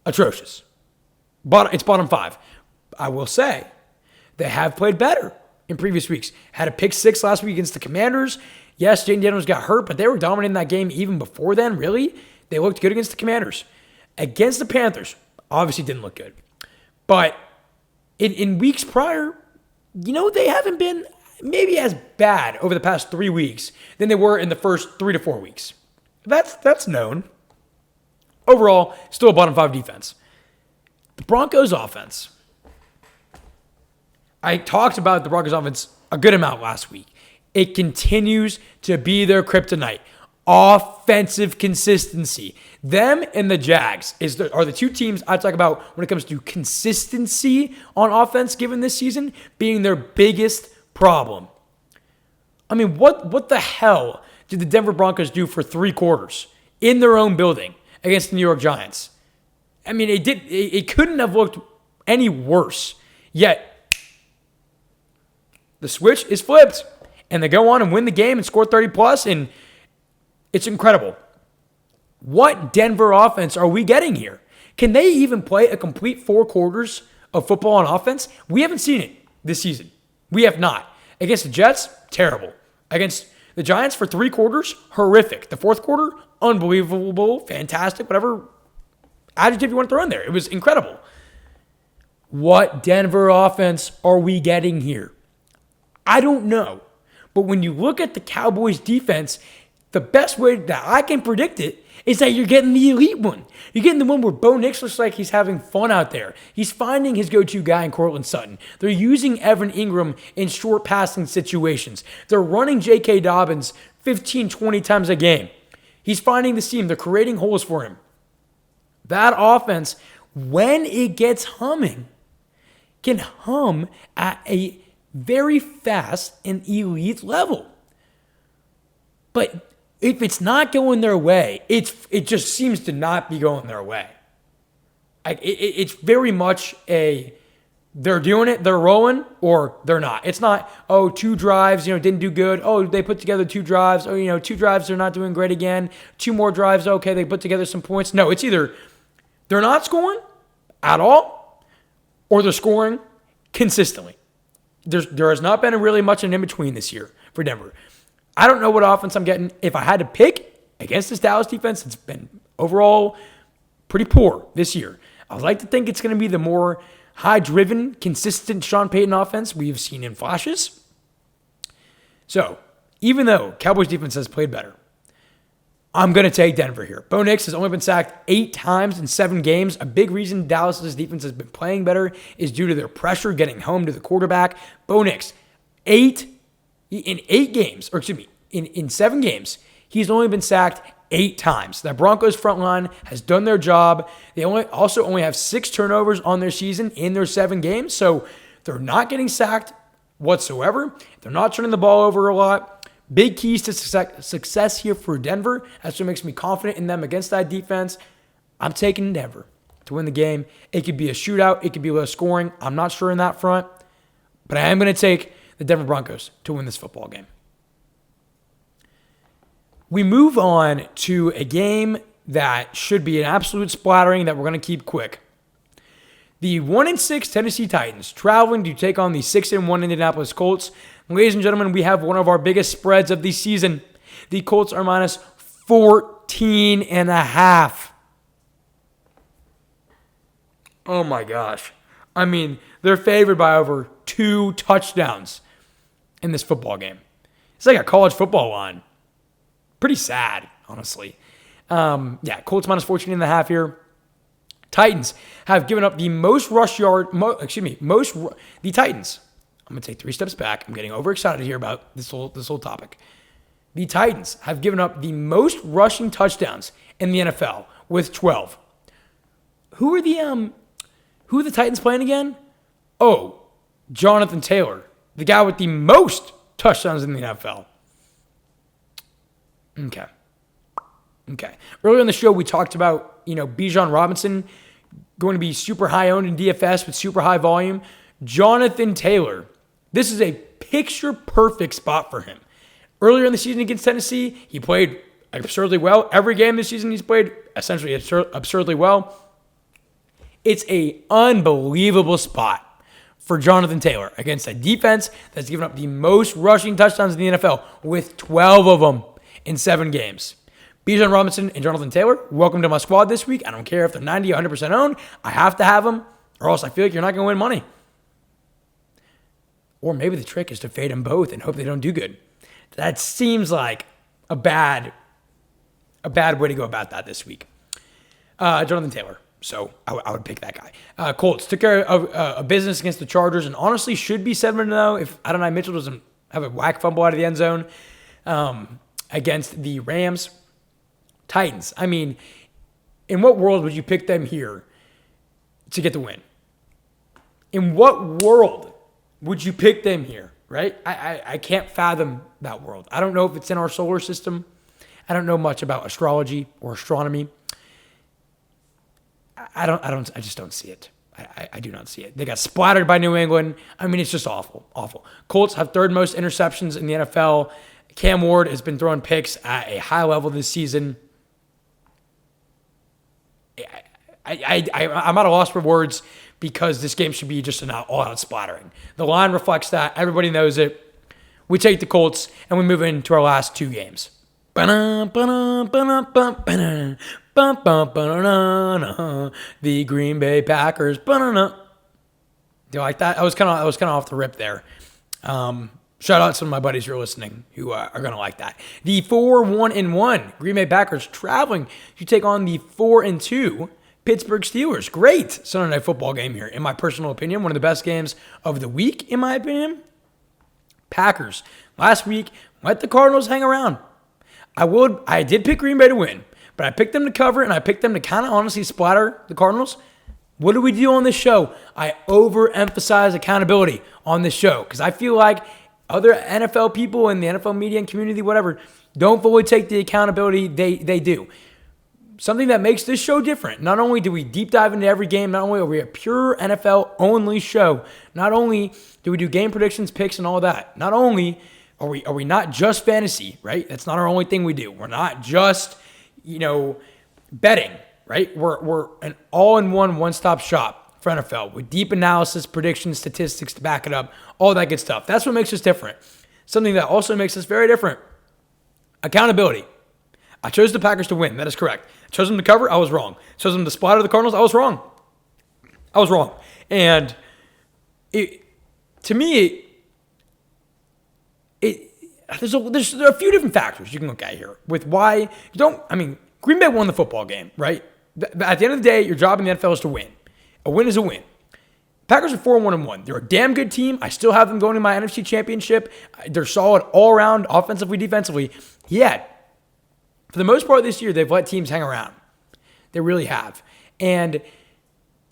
atrocious. But it's bottom 5. I will say, they have played better in previous weeks. Had a pick 6 last week against the Commanders. Yes, Jaden Daniels got hurt, but they were dominating that game even before then, really. They looked good against the Commanders. Against the Panthers, obviously didn't look good. But in weeks prior, you know, they haven't been maybe as bad over the past 3 weeks than they were in the first 3 to 4 weeks. That's known. Overall, still a bottom 5 defense. The Broncos offense. I talked about the Broncos offense a good amount last week. It continues to be their kryptonite. Offensive consistency. Them and the Jags are the 2 teams I talk about when it comes to consistency on offense given this season being their biggest problem. I mean, what the hell did the Denver Broncos do for 3 quarters in their own building against the New York Giants? I mean, it couldn't have looked any worse. Yet, the switch is flipped, and they go on and win the game and score 30+, and it's incredible. What Denver offense are we getting here? Can they even play a complete 4 quarters of football on offense? We haven't seen it this season. We have not. Against the Jets, terrible. Against the Giants for 3 quarters, horrific. The 4th quarter, unbelievable, fantastic, whatever adjective you want to throw in there. It was incredible. What Denver offense are we getting here? I don't know. But when you look at the Cowboys defense, the best way that I can predict it is that you're getting the elite one. You're getting the one where Bo Nix looks like he's having fun out there. He's finding his go-to guy in Cortland Sutton. They're using Evan Ingram in short passing situations. They're running J.K. Dobbins 15, 20 times a game. He's finding the seam. They're creating holes for him. That offense, when it gets humming, can hum at a very fast and elite level. But if it's not going their way, it just seems to not be going their way. It's very much they're doing it, they're rolling, or they're not. It's not, 2 drives, didn't do good. Oh, they put together 2 drives. 2 drives, they're not doing great again. 2 more drives, okay, they put together some points. No, it's either they're not scoring at all, or they're scoring consistently. There has not been really much an in-between this year for Denver. I don't know what offense I'm getting. If I had to pick against this Dallas defense, it's been overall pretty poor this year. I would like to think it's going to be the more high-driven, consistent Sean Payton offense we've seen in flashes. So, even though Cowboys defense has played better, I'm going to take Denver here. Bo Nix has only been sacked 8 times in 7 games. A big reason Dallas' defense has been playing better is due to their pressure getting home to the quarterback. Bo Nix, in 7 games, he's only been sacked 8 times. That Broncos front line has done their job. They only have 6 turnovers on their season in their 7 games, so they're not getting sacked whatsoever. They're not turning the ball over a lot. Big keys to success here for Denver. That's what makes me confident in them against that defense. I'm taking Denver to win the game. It could be a shootout. It could be low scoring. I'm not sure in that front, but I am going to take the Denver Broncos to win this football game. We move on to a game that should be an absolute splattering that we're going to keep quick. The 1-6 Tennessee Titans traveling to take on the 6-1 Indianapolis Colts. Ladies and gentlemen, we have one of our biggest spreads of the season. The Colts are minus 14.5. Oh my gosh. I mean, they're favored by over 2 touchdowns in this football game. It's like a college football line. Pretty sad, honestly. Colts minus 14.5 here. Titans have given up the most rush yard, the Titans. I'm going to take 3 steps back. I'm getting overexcited here about this whole topic. The Titans have given up the most rushing touchdowns in the NFL with 12. Who are the Titans playing again? Oh, Jonathan Taylor, the guy with the most touchdowns in the NFL. Okay. Earlier in the show, we talked about, Bijan Robinson going to be super high owned in DFS with super high volume. Jonathan Taylor, this is a picture-perfect spot for him. Earlier in the season against Tennessee, he played absurdly well. Every game this season, he's played essentially absurdly well. It's an unbelievable spot for Jonathan Taylor against a defense that's given up the most rushing touchdowns in the NFL with 12 of them in 7 games. Bijan Robinson and Jonathan Taylor, welcome to my squad this week. I don't care if they're 90, 100% owned. I have to have them, or else I feel like you're not going to win money. Or maybe the trick is to fade them both and hope they don't do good. That seems like a bad way to go about that this week. Jonathan Taylor. So I would pick that guy. Colts took care of a business against the Chargers and honestly should be 7-0 if Adonai Mitchell doesn't have a whack fumble out of the end zone against the Rams. Titans. I mean, in what world would you pick them here to get the win? In what world would you pick them here, right? I can't fathom that world. I don't know if it's in our solar system. I don't know much about astrology or astronomy. I just don't see it. I do not see it. They got splattered by New England. I mean, it's just awful. Colts have 3rd most interceptions in the NFL. Cam Ward has been throwing picks at a high level this season. I'm at a loss for words because this game should be just an all-out splattering. The line reflects that. Everybody knows it. We take the Colts, and we move into our last 2 games. The Green Bay Packers. Do you like that? I was kind of off the rip there. Shout out to some of my buddies who are listening who are going to like that. The 4-1-1 Green Bay Packers traveling to take on the 4-2 Pittsburgh Steelers. Great Sunday Night Football game here, in my personal opinion. One of the best games of the week, in my opinion. Packers, last week, let the Cardinals hang around. I did pick Green Bay to win, but I picked them to cover, and I picked them to kind of honestly splatter the Cardinals. What do we do on this show? I overemphasize accountability on this show because I feel like other NFL people in the NFL media and community, whatever, don't fully take the accountability they do. Something that makes this show different. Not only do we deep dive into every game, not only are we a pure NFL-only show, not only do we do game predictions, picks, and all that, not only are we not just fantasy, right? That's not our only thing we do. We're not just, betting, right? We're an all-in-one, one-stop shop for NFL with deep analysis, predictions, statistics to back it up, all that good stuff. That's what makes us different. Something that also makes us very different. Accountability. I chose the Packers to win. That is correct. I chose them to cover. I was wrong. I chose them to splatter the Cardinals. I was wrong. And to me, there's a few different factors you can look at here with why Green Bay won the football game, right? At the end of the day, your job in the NFL is to win. A win is a win. Packers are 4-1-1. They're a damn good team. I still have them going to my NFC Championship. They're solid all around, offensively, defensively. Yet, for the most part this year, they've let teams hang around. They really have. And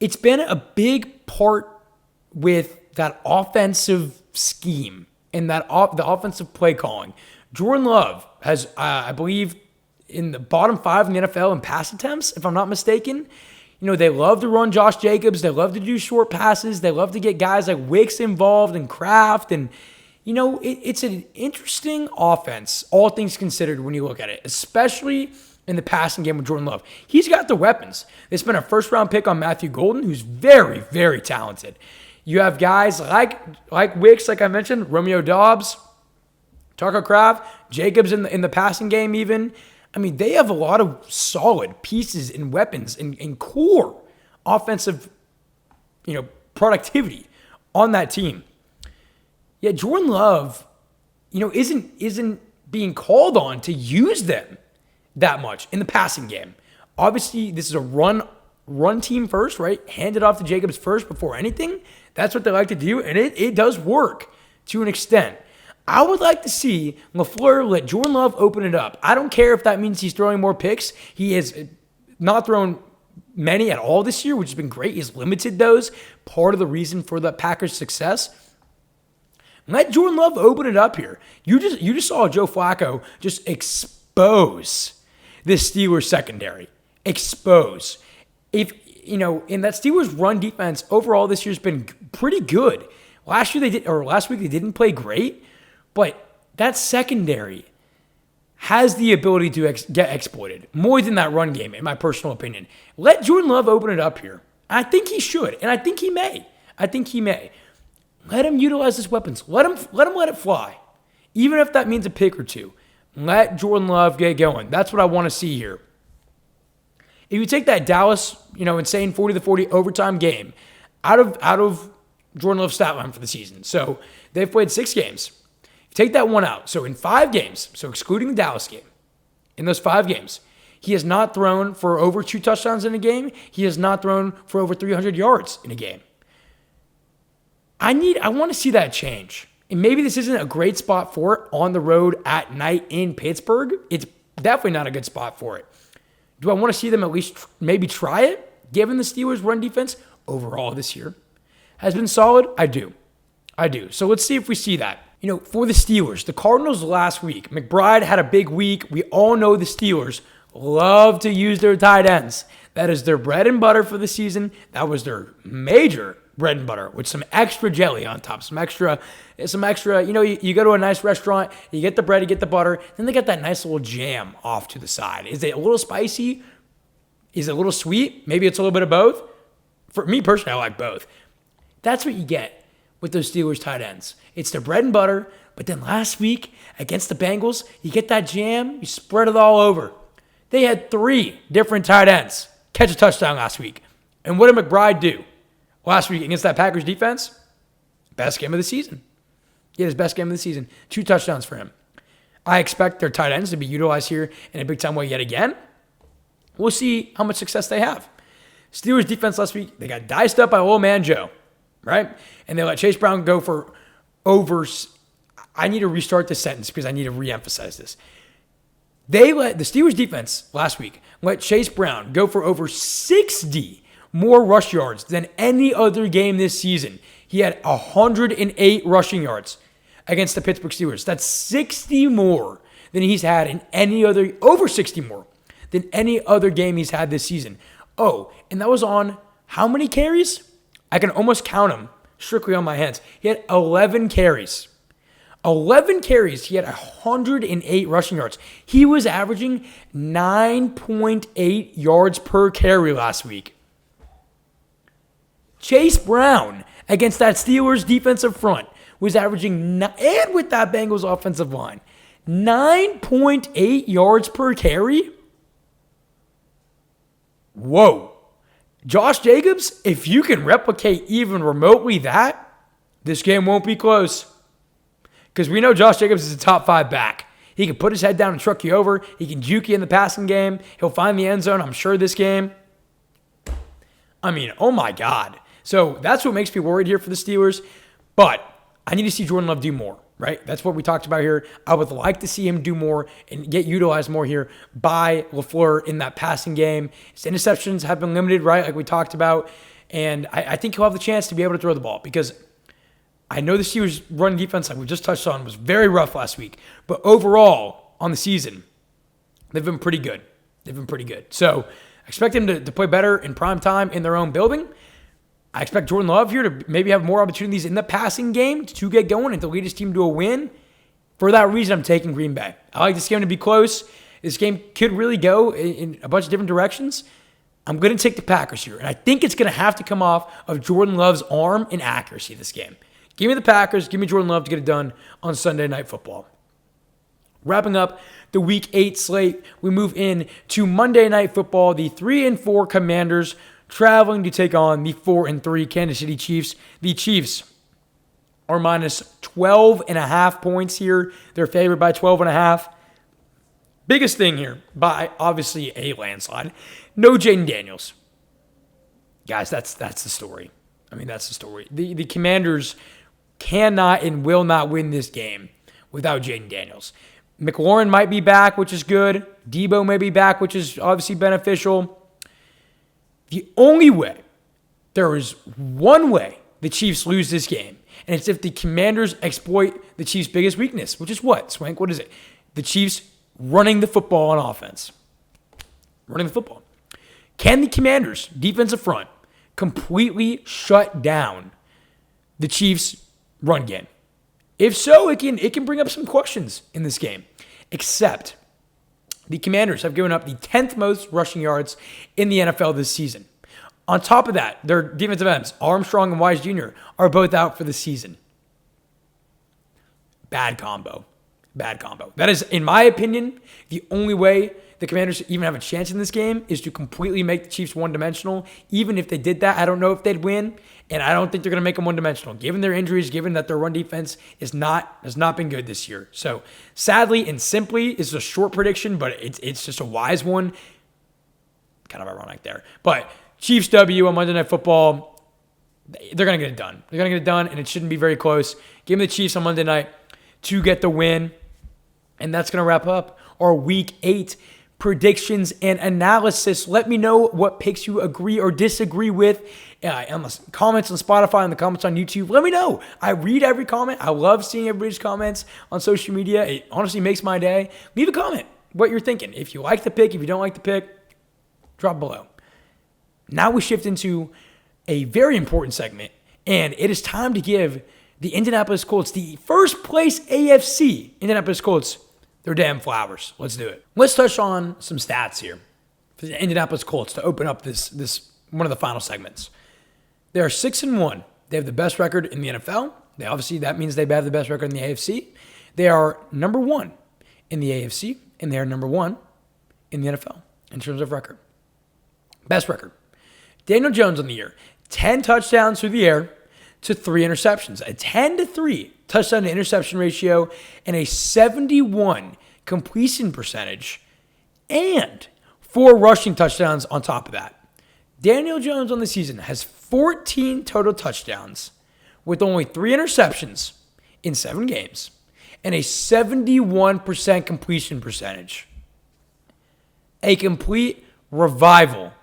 it's been a big part with that offensive scheme and the offensive play calling. Jordan Love has, I believe, in the bottom 5 in the NFL in pass attempts, if I'm not mistaken. They love to run Josh Jacobs. They love to do short passes. They love to get guys like Wicks involved and Kraft. And, it's an interesting offense, all things considered, when you look at it, especially in the passing game with Jordan Love. He's got the weapons. They spent a first-round pick on Matthew Golden, who's very, very talented. You have guys like Wicks, like I mentioned, Romeo Doubs, Tucker Kraft, Jacobs in the passing game even. They have a lot of solid pieces and weapons and core offensive, productivity on that team. Yet Jordan Love, isn't being called on to use them that much in the passing game. Obviously, this is a run team first, right? Hand it off to Jacobs first before anything. That's what they like to do, and it does work to an extent. I would like to see LaFleur let Jordan Love open it up. I don't care if that means he's throwing more picks. He has not thrown many at all this year, which has been great. He's limited those. Part of the reason for the Packers' success. Let Jordan Love open it up here. You just saw Joe Flacco just expose the Steelers secondary. Expose. In that Steelers run defense overall this year's been pretty good. Last week they didn't play great. But that secondary has the ability to get exploited more than that run game, in my personal opinion. Let Jordan Love open it up here. I think he should, and I think he may. Let him utilize his weapons. Let it fly. Even if that means a pick or two. Let Jordan Love get going. That's what I want to see here. If you take that Dallas, insane 40-40 overtime game out of Jordan Love's stat line for the season. So they've played 6 games. Take that one out. So in 5 games, so excluding the Dallas game, in those 5 games, he has not thrown for over 2 touchdowns in a game. He has not thrown for over 300 yards in a game. I want to see that change. And maybe this isn't a great spot for it on the road at night in Pittsburgh. It's definitely not a good spot for it. Do I want to see them at least maybe try it, given the Steelers' run defense overall this year has been solid? I do. So let's see if we see that. For the Steelers, the Cardinals last week, McBride had a big week. We all know the Steelers love to use their tight ends. That is their bread and butter for the season. That was their major bread and butter with some extra jelly on top, some extra. You go to a nice restaurant, you get the bread, you get the butter, then they got that nice little jam off to the side. Is it a little spicy? Is it a little sweet? Maybe it's a little bit of both. For me personally, I like both. That's what you get with those Steelers tight ends. It's their bread and butter, but then last week against the Bengals, you get that jam, you spread it all over. They had 3 different tight ends catch a touchdown last week. And what did McBride do last week against that Packers defense? Best game of the season. He had his best game of the season. 2 touchdowns for him. I expect their tight ends to be utilized here in a big-time way yet again. We'll see how much success they have. Steelers defense last week, they got diced up by old man Joe, right? And they let Chase Brown go for over. I need to restart this sentence because I need to reemphasize this. They let the Steelers defense last week let Chase Brown go for over 60 more rush yards than any other game this season. He had 108 rushing yards against the Pittsburgh Steelers. That's 60 more than he's had in any other, over 60 more than any other game he's had this season. Oh, and that was on how many carries? I can almost count them strictly on my hands. He had 11 carries. 11 carries. He had 108 rushing yards. He was averaging 9.8 yards per carry last week. Chase Brown against that Steelers defensive front was averaging, and with that Bengals offensive line, 9.8 yards per carry. Whoa. Josh Jacobs, if you can replicate even remotely that, this game won't be close. Because we know Josh Jacobs is a top 5 back. He can put his head down and truck you over. He can juke you in the passing game. He'll find the end zone, I'm sure, this game. I mean, oh my God. So that's what makes me worried here for the Steelers. But I need to see Jordan Love do more, right? That's what we talked about here. I would like to see him do more and get utilized more here by LaFleur in that passing game. His interceptions have been limited, right, like we talked about. And I think he'll have the chance to be able to throw the ball because I know the Steelers' run defense, like we just touched on, was very rough last week. But overall, on the season, they've been pretty good. So I expect them to play better in prime time in their own building. I expect Jordan Love here to maybe have more opportunities in the passing game to get going and to lead his team to a win. For that reason, I'm taking Green Bay. I like this game to be close. This game could really go in a bunch of different directions. I'm going to take the Packers here, and I think it's going to have to come off of Jordan Love's arm and accuracy this game. Give me the Packers. Give me Jordan Love to get it done on Sunday Night Football. Wrapping up the Week 8 slate, we move in to Monday Night Football. The 3-4 Commanders traveling to take on the 4-3 Kansas City Chiefs. The Chiefs are minus 12.5 points here. They're favored by 12.5. Biggest thing here, by obviously a landslide, no Jaden Daniels. Guys, that's the story. I mean, that's the story. The Commanders cannot and will not win this game without Jaden Daniels. McLaurin might be back, which is good. Debo may be back, which is obviously beneficial. The only way, there is one way the Chiefs lose this game, and it's if the Commanders exploit the Chiefs' biggest weakness, which is what, Swank? What is it? The Chiefs running the football on offense. Running the football. Can the Commanders' defensive front completely shut down the Chiefs' run game? If so, it can bring up some questions in this game. Except the Commanders have given up the 10th most rushing yards in the NFL this season. On top of that, their defensive ends, Armstrong and Wise Jr., are both out for the season. Bad combo. That is, in my opinion, the only way the Commanders even have a chance in this game is to completely make the Chiefs one-dimensional. Even if they did that, I don't know if they'd win, and I don't think they're going to make them one-dimensional. Given their injuries, given that their run defense has not been good this year. So, sadly and simply, it's a short prediction, but it's just a wise one. Kind of ironic there. But Chiefs W on Monday Night Football, they're going to get it done. They're going to get it done, and it shouldn't be very close. Give me the Chiefs on Monday night to get the win. And that's going to wrap up our Week 8 predictions and analysis. Let me know what picks you agree or disagree with in the comments on Spotify and the comments on YouTube. Let me know. I read every comment. I love seeing everybody's comments on social media. It honestly makes my day. Leave a comment what you're thinking. If you like the pick, if you don't like the pick, drop below. Now we shift into a very important segment, and it is time to give the Indianapolis Colts, the first place AFC Indianapolis Colts, their damn flowers. Let's do it. Let's touch on some stats here for the Indianapolis Colts to open up this one of the final segments. They are 6-1. They have the best record in the NFL. That means they have the best record in the AFC. They are number 1 in the AFC, and they are number 1 in the NFL in terms of record. Best record. Daniel Jones on the year, 10 touchdowns through the air, to 3 interceptions, a 10-3 touchdown to interception ratio, and a 71 completion percentage, and 4 rushing touchdowns on top of that. Daniel Jones on the season has 14 total touchdowns with only 3 interceptions in 7 games and a 71% completion percentage. A complete revival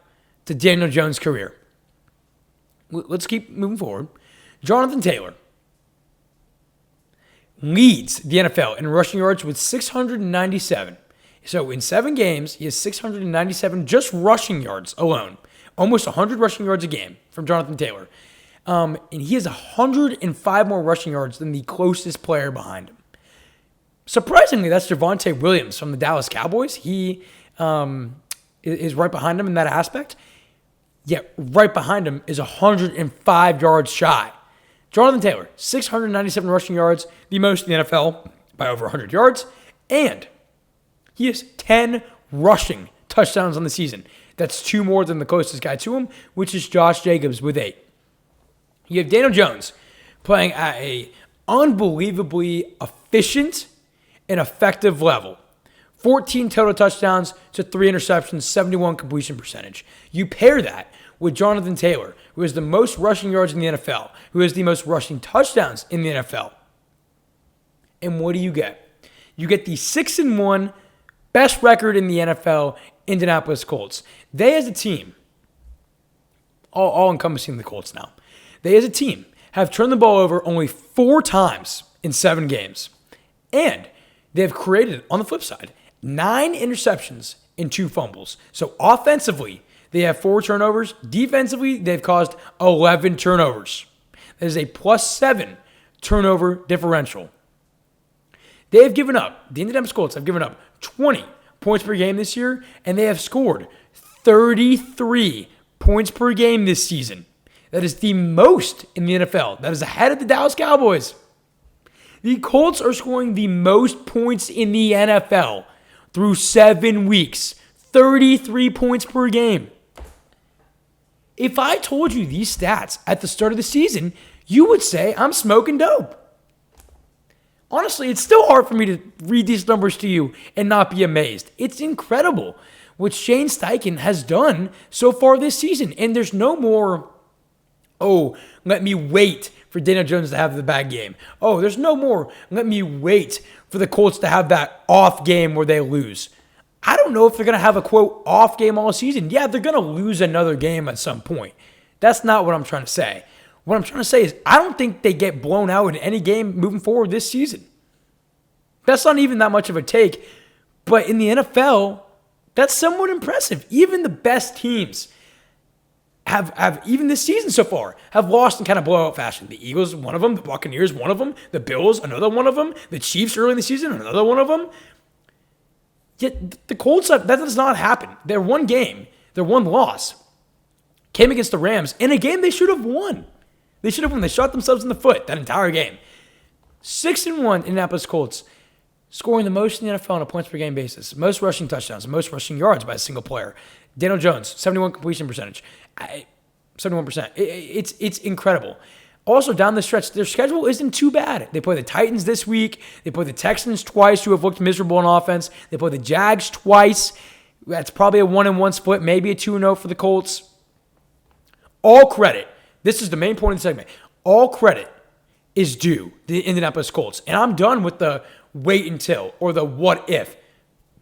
to Daniel Jones' career. Let's keep moving forward. Jonathan Taylor leads the NFL in rushing yards with 697. So in 7 games, he has 697 just rushing yards alone. Almost 100 rushing yards a game from Jonathan Taylor. And he has 105 more rushing yards than the closest player behind him. Surprisingly, that's Javonte Williams from the Dallas Cowboys. He is right behind him in that aspect. Yet right behind him is 105 yards shy. Jonathan Taylor, 697 rushing yards, the most in the NFL by over 100 yards. And he has 10 rushing touchdowns on the season. That's 2 more than the closest guy to him, which is Josh Jacobs with 8. You have Daniel Jones playing at a unbelievably efficient and effective level. 14 total touchdowns to 3 interceptions, 71 completion percentage. You pair that with Jonathan Taylor, who has the most rushing yards in the NFL, who has the most rushing touchdowns in the NFL. And what do you get? You get the 6-1 best record in the NFL, Indianapolis Colts. They as a team, all encompassing the Colts now, they as a team have turned the ball over only 4 times in 7 games. And they have created, on the flip side, 9 interceptions and 2 fumbles. So offensively, they have 4 turnovers. Defensively, they've caused 11 turnovers. That is a +7 turnover differential. They have given up, the Indianapolis Colts have given up 20 points per game this year, and they have scored 33 points per game this season. That is the most in the NFL. That is ahead of the Dallas Cowboys. The Colts are scoring the most points in the NFL through 7 weeks. 33 points per game. If I told you these stats at the start of the season, you would say I'm smoking dope. Honestly, it's still hard for me to read these numbers to you and not be amazed. It's incredible what Shane Steichen has done so far this season. And there's no more, let me wait for Daniel Jones to have the bad game. There's no more, let me wait for the Colts to have that off game where they lose. I don't know if they're going to have a, quote, off game all season. Yeah, they're going to lose another game at some point. That's not what I'm trying to say. What I'm trying to say is I don't think they get blown out in any game moving forward this season. That's not even that much of a take. But in the NFL, that's somewhat impressive. Even the best teams have even this season so far, have lost in kind of blowout fashion. The Eagles, one of them. The Buccaneers, one of them. The Bills, another one of them. The Chiefs early in the season, another one of them. Yet the Colts, that does not happen. Their one game, their one loss, came against the Rams in a game they should have won. They should have won. They shot themselves in the foot that entire game. 6-1 Indianapolis Colts, scoring the most in the NFL on a points per game basis. Most rushing touchdowns, most rushing yards by a single player. Daniel Jones, 71 completion percentage. 71%. It's incredible. Also, down the stretch, their schedule isn't too bad. They play the Titans this week. They play the Texans twice, who have looked miserable on offense. They play the Jags twice. That's probably a 1-1 split, maybe a 2-0 for the Colts. All credit. This is the main point of the segment. All credit is due the Indianapolis Colts. And I'm done with the wait until or the what if.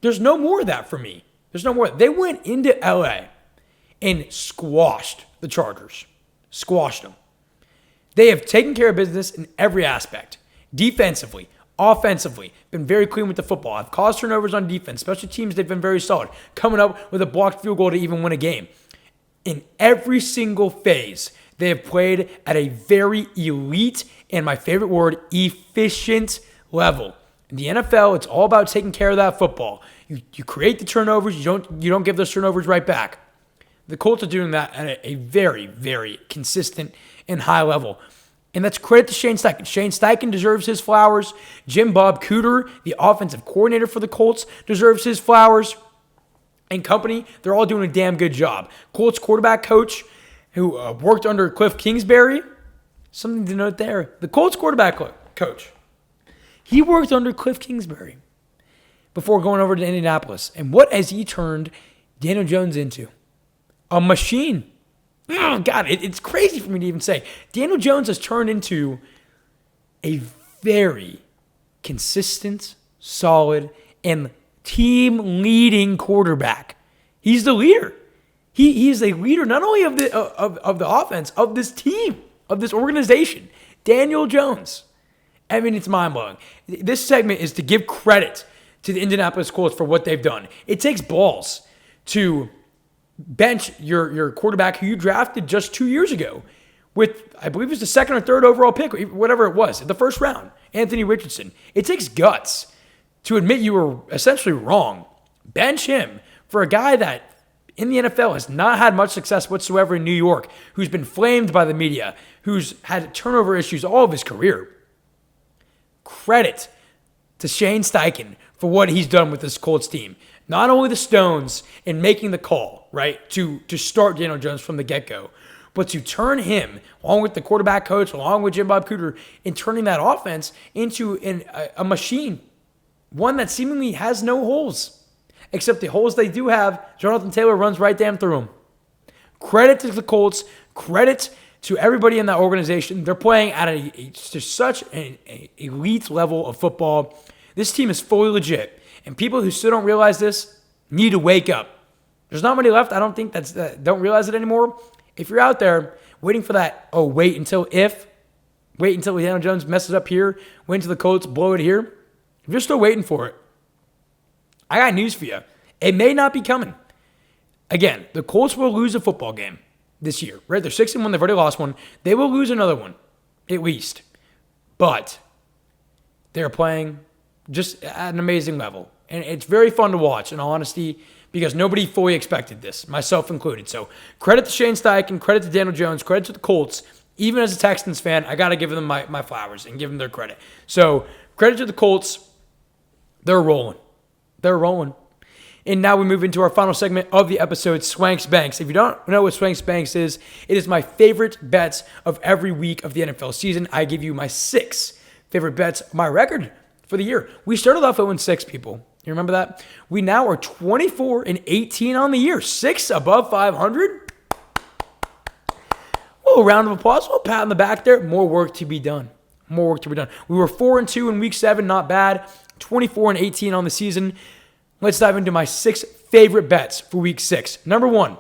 There's no more of that for me. There's no more. They went into LA and squashed the Chargers. Squashed them. They have taken care of business in every aspect. Defensively, offensively, been very clean with the football. Have caused turnovers on defense. Special teams, they've been very solid. Coming up with a blocked field goal to even win a game. In every single phase, they have played at a very elite, and my favorite word, efficient level. In the NFL, it's all about taking care of that football. You create the turnovers. You don't give those turnovers right back. The Colts are doing that at a very, very consistent and high level. And that's credit to Shane Steichen. Shane Steichen deserves his flowers. Jim Bob Cooter, the offensive coordinator for the Colts, deserves his flowers. And company, they're all doing a damn good job. Colts quarterback coach who worked under Cliff Kingsbury, Something to note there. The Colts quarterback coach, he worked under Cliff Kingsbury before going over to Indianapolis. And what has he turned Daniel Jones into? A machine. Oh, God, it's crazy for me to even say. Daniel Jones has turned into a very consistent, solid, and team-leading quarterback. He's the leader. He is a leader not only of the offense, of this team, of this organization. Daniel Jones. I mean, it's mind-blowing. This segment is to give credit to the Indianapolis Colts for what they've done. It takes balls to bench your quarterback who you drafted just 2 years ago with, I believe it was the second or third overall pick, whatever it was, the first round, Anthony Richardson. It takes guts to admit you were essentially wrong. Bench him for a guy that in the NFL has not had much success whatsoever in New York, who's been flamed by the media, who's had turnover issues all of his career. Credit to Shane Steichen for what he's done with this Colts team. Not only the Stones in making the call, right, to start Daniel Jones from the get-go, but to turn him, along with the quarterback coach, along with Jim Bob Cooter, in turning that offense into a machine, one that seemingly has no holes. Except the holes they do have, Jonathan Taylor runs right down through them. Credit to the Colts. Credit to everybody in that organization. They're playing at just such an elite level of football. This team is fully legit. And people who still don't realize this need to wake up. There's not many left, I don't think, that don't realize it anymore. If you're out there waiting for that, wait until Daniel Jones messes up here, wait until the Colts blow it here. If you're still waiting for it, I got news for you. It may not be coming. Again, the Colts will lose a football game this year, right? They're 6-1. They've already lost one. They will lose another one, at least. But they're playing just at an amazing level. And it's very fun to watch, in all honesty, because nobody fully expected this, myself included. So credit to Shane Steichen, credit to Daniel Jones, credit to the Colts. Even as a Texans fan, I got to give them my flowers and give them their credit. So credit to the Colts. They're rolling. They're rolling. And now we move into our final segment of the episode, Swanks Banks. If you don't know what Swanks Banks is, it is my favorite bets of every week of the NFL season. I give you my 6 favorite bets, my record for the year. We started off 0-6, people. You remember that? We now are 24-18 on the year. 6 above 500. Oh, round of applause. Well, pat on the back there. More work to be done. More work to be done. We were 4-2 in week 7. Not bad. 24-18 on the season. Let's dive into my 6 favorite bets for week 6. Number 1,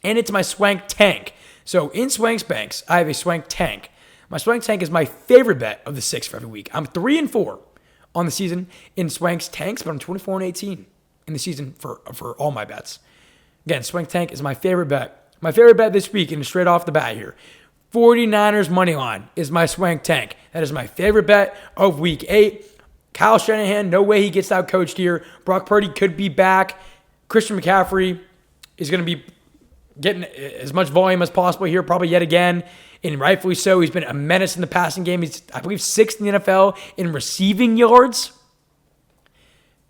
and it's my Swank Tank. So in Swanks Banks, I have a Swank Tank. My Swank Tank is my favorite bet of the 6 for every week. I'm 3-4 on the season in Swanks Tanks, but I'm 24-18 in the season for all my bets. Again, Swank Tank is my favorite bet. My favorite bet this week, and straight off the bat here, 49ers money line is my Swank Tank. That is my favorite bet of week 8. Kyle Shanahan, no way he gets out coached here. Brock Purdy could be back. Christian McCaffrey is going to be getting as much volume as possible here, probably yet again, and rightfully so. He's been a menace in the passing game. He's, I believe, 6th in the NFL in receiving yards.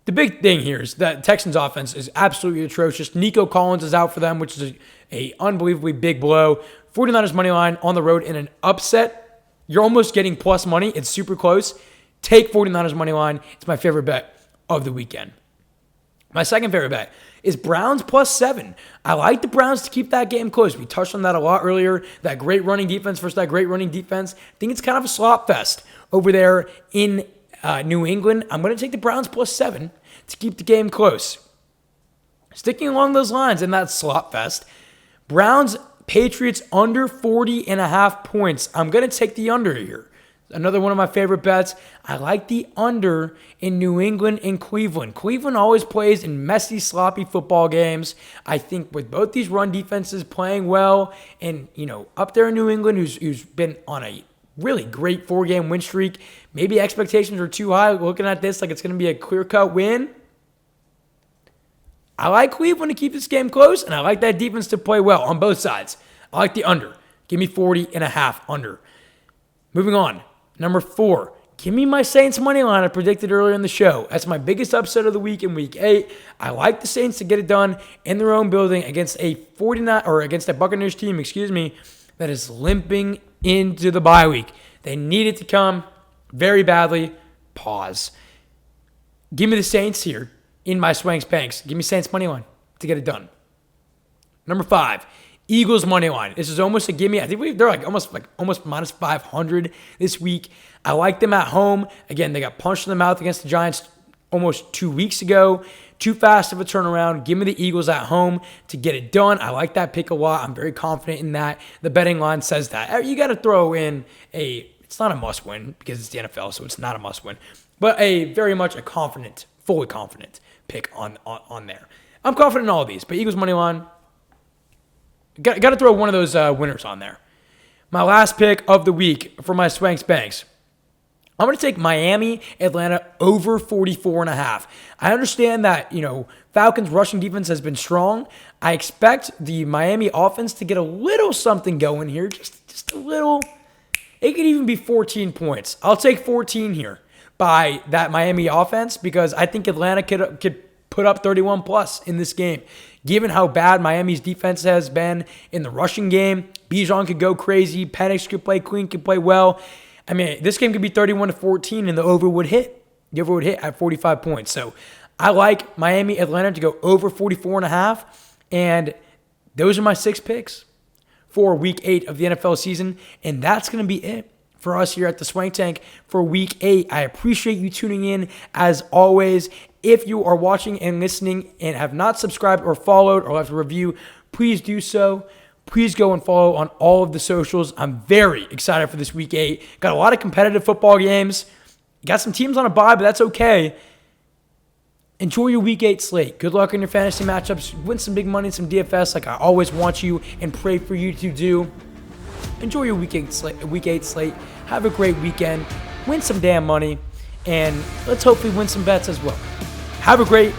The big thing here is that Texans offense is absolutely atrocious. Nico Collins is out for them, which is a unbelievably big blow. 49ers money line on the road in an upset. You're almost getting plus money. It's super close. Take 49ers money line. It's my favorite bet of the weekend. My second favorite bet is Browns +7. I like the Browns to keep that game close. We touched on that a lot earlier. That great running defense versus that great running defense. I think it's kind of a slop fest over there in New England. I'm going to take the Browns +7 to keep the game close. Sticking along those lines in that slop fest, Browns Patriots under 40.5 points. I'm going to take the under here. Another one of my favorite bets. I like the under in New England and Cleveland. Cleveland always plays in messy, sloppy football games. I think with both these run defenses playing well and, up there in New England who's been on a really great 4-game win streak, maybe expectations are too high looking at this like it's going to be a clear-cut win. I like Cleveland to keep this game close, and I like that defense to play well on both sides. I like the under. Give me 40.5 under. Moving on. Number 4, give me my Saints money line I predicted earlier in the show. That's my biggest upset of the week in week 8. I like the Saints to get it done in their own building against a Buccaneers team, that is limping into the bye week. They need it to come very badly. Pause. Give me the Saints here in my Swank Tank. Give me Saints money line to get it done. Number 5, Eagles money line. This is almost a gimme. I think they're almost minus 500 this week. I like them at home. Again, they got punched in the mouth against the Giants almost 2 weeks ago. Too fast of a turnaround. Give me the Eagles at home to get it done. I like that pick a lot. I'm very confident in that. The betting line says that. You got to throw in it's not a must win because it's the NFL, so it's not a must win, but a very much a confident, fully confident pick on there. I'm confident in all of these, but Eagles money line, got to throw one of those winners on there. My last pick of the week for my Swanks Banks. I'm going to take Miami, Atlanta over 44.5. I understand that, Falcons' rushing defense has been strong. I expect the Miami offense to get a little something going here, just a little. It could even be 14 points. I'll take 14 here by that Miami offense because I think Atlanta could put up 31 plus in this game. Given how bad Miami's defense has been in the rushing game, Bijan could go crazy, Penix could play, Queen could play well. I mean, this game could be 31-14 and the over would hit. The over would hit at 45 points. So I like Miami, Atlanta to go over 44.5. And those are my 6 picks for week 8 of the NFL season. And that's going to be it for us here at the Swank Tank for week 8. I appreciate you tuning in as always. If you are watching and listening and have not subscribed or followed or left a review, please do so. Please go and follow on all of the socials. I'm very excited for this week 8. Got a lot of competitive football games. Got some teams on a bye, but that's okay. Enjoy your week 8 slate. Good luck in your fantasy matchups. Win some big money in some DFS like I always want you and pray for you to do. Enjoy your week 8 slate. Have a great weekend. Win some damn money. And let's hopefully win some bets as well. Have a great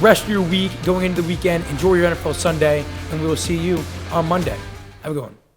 rest of your week going into the weekend. Enjoy your NFL Sunday. And we will see you on Monday. Have a good one.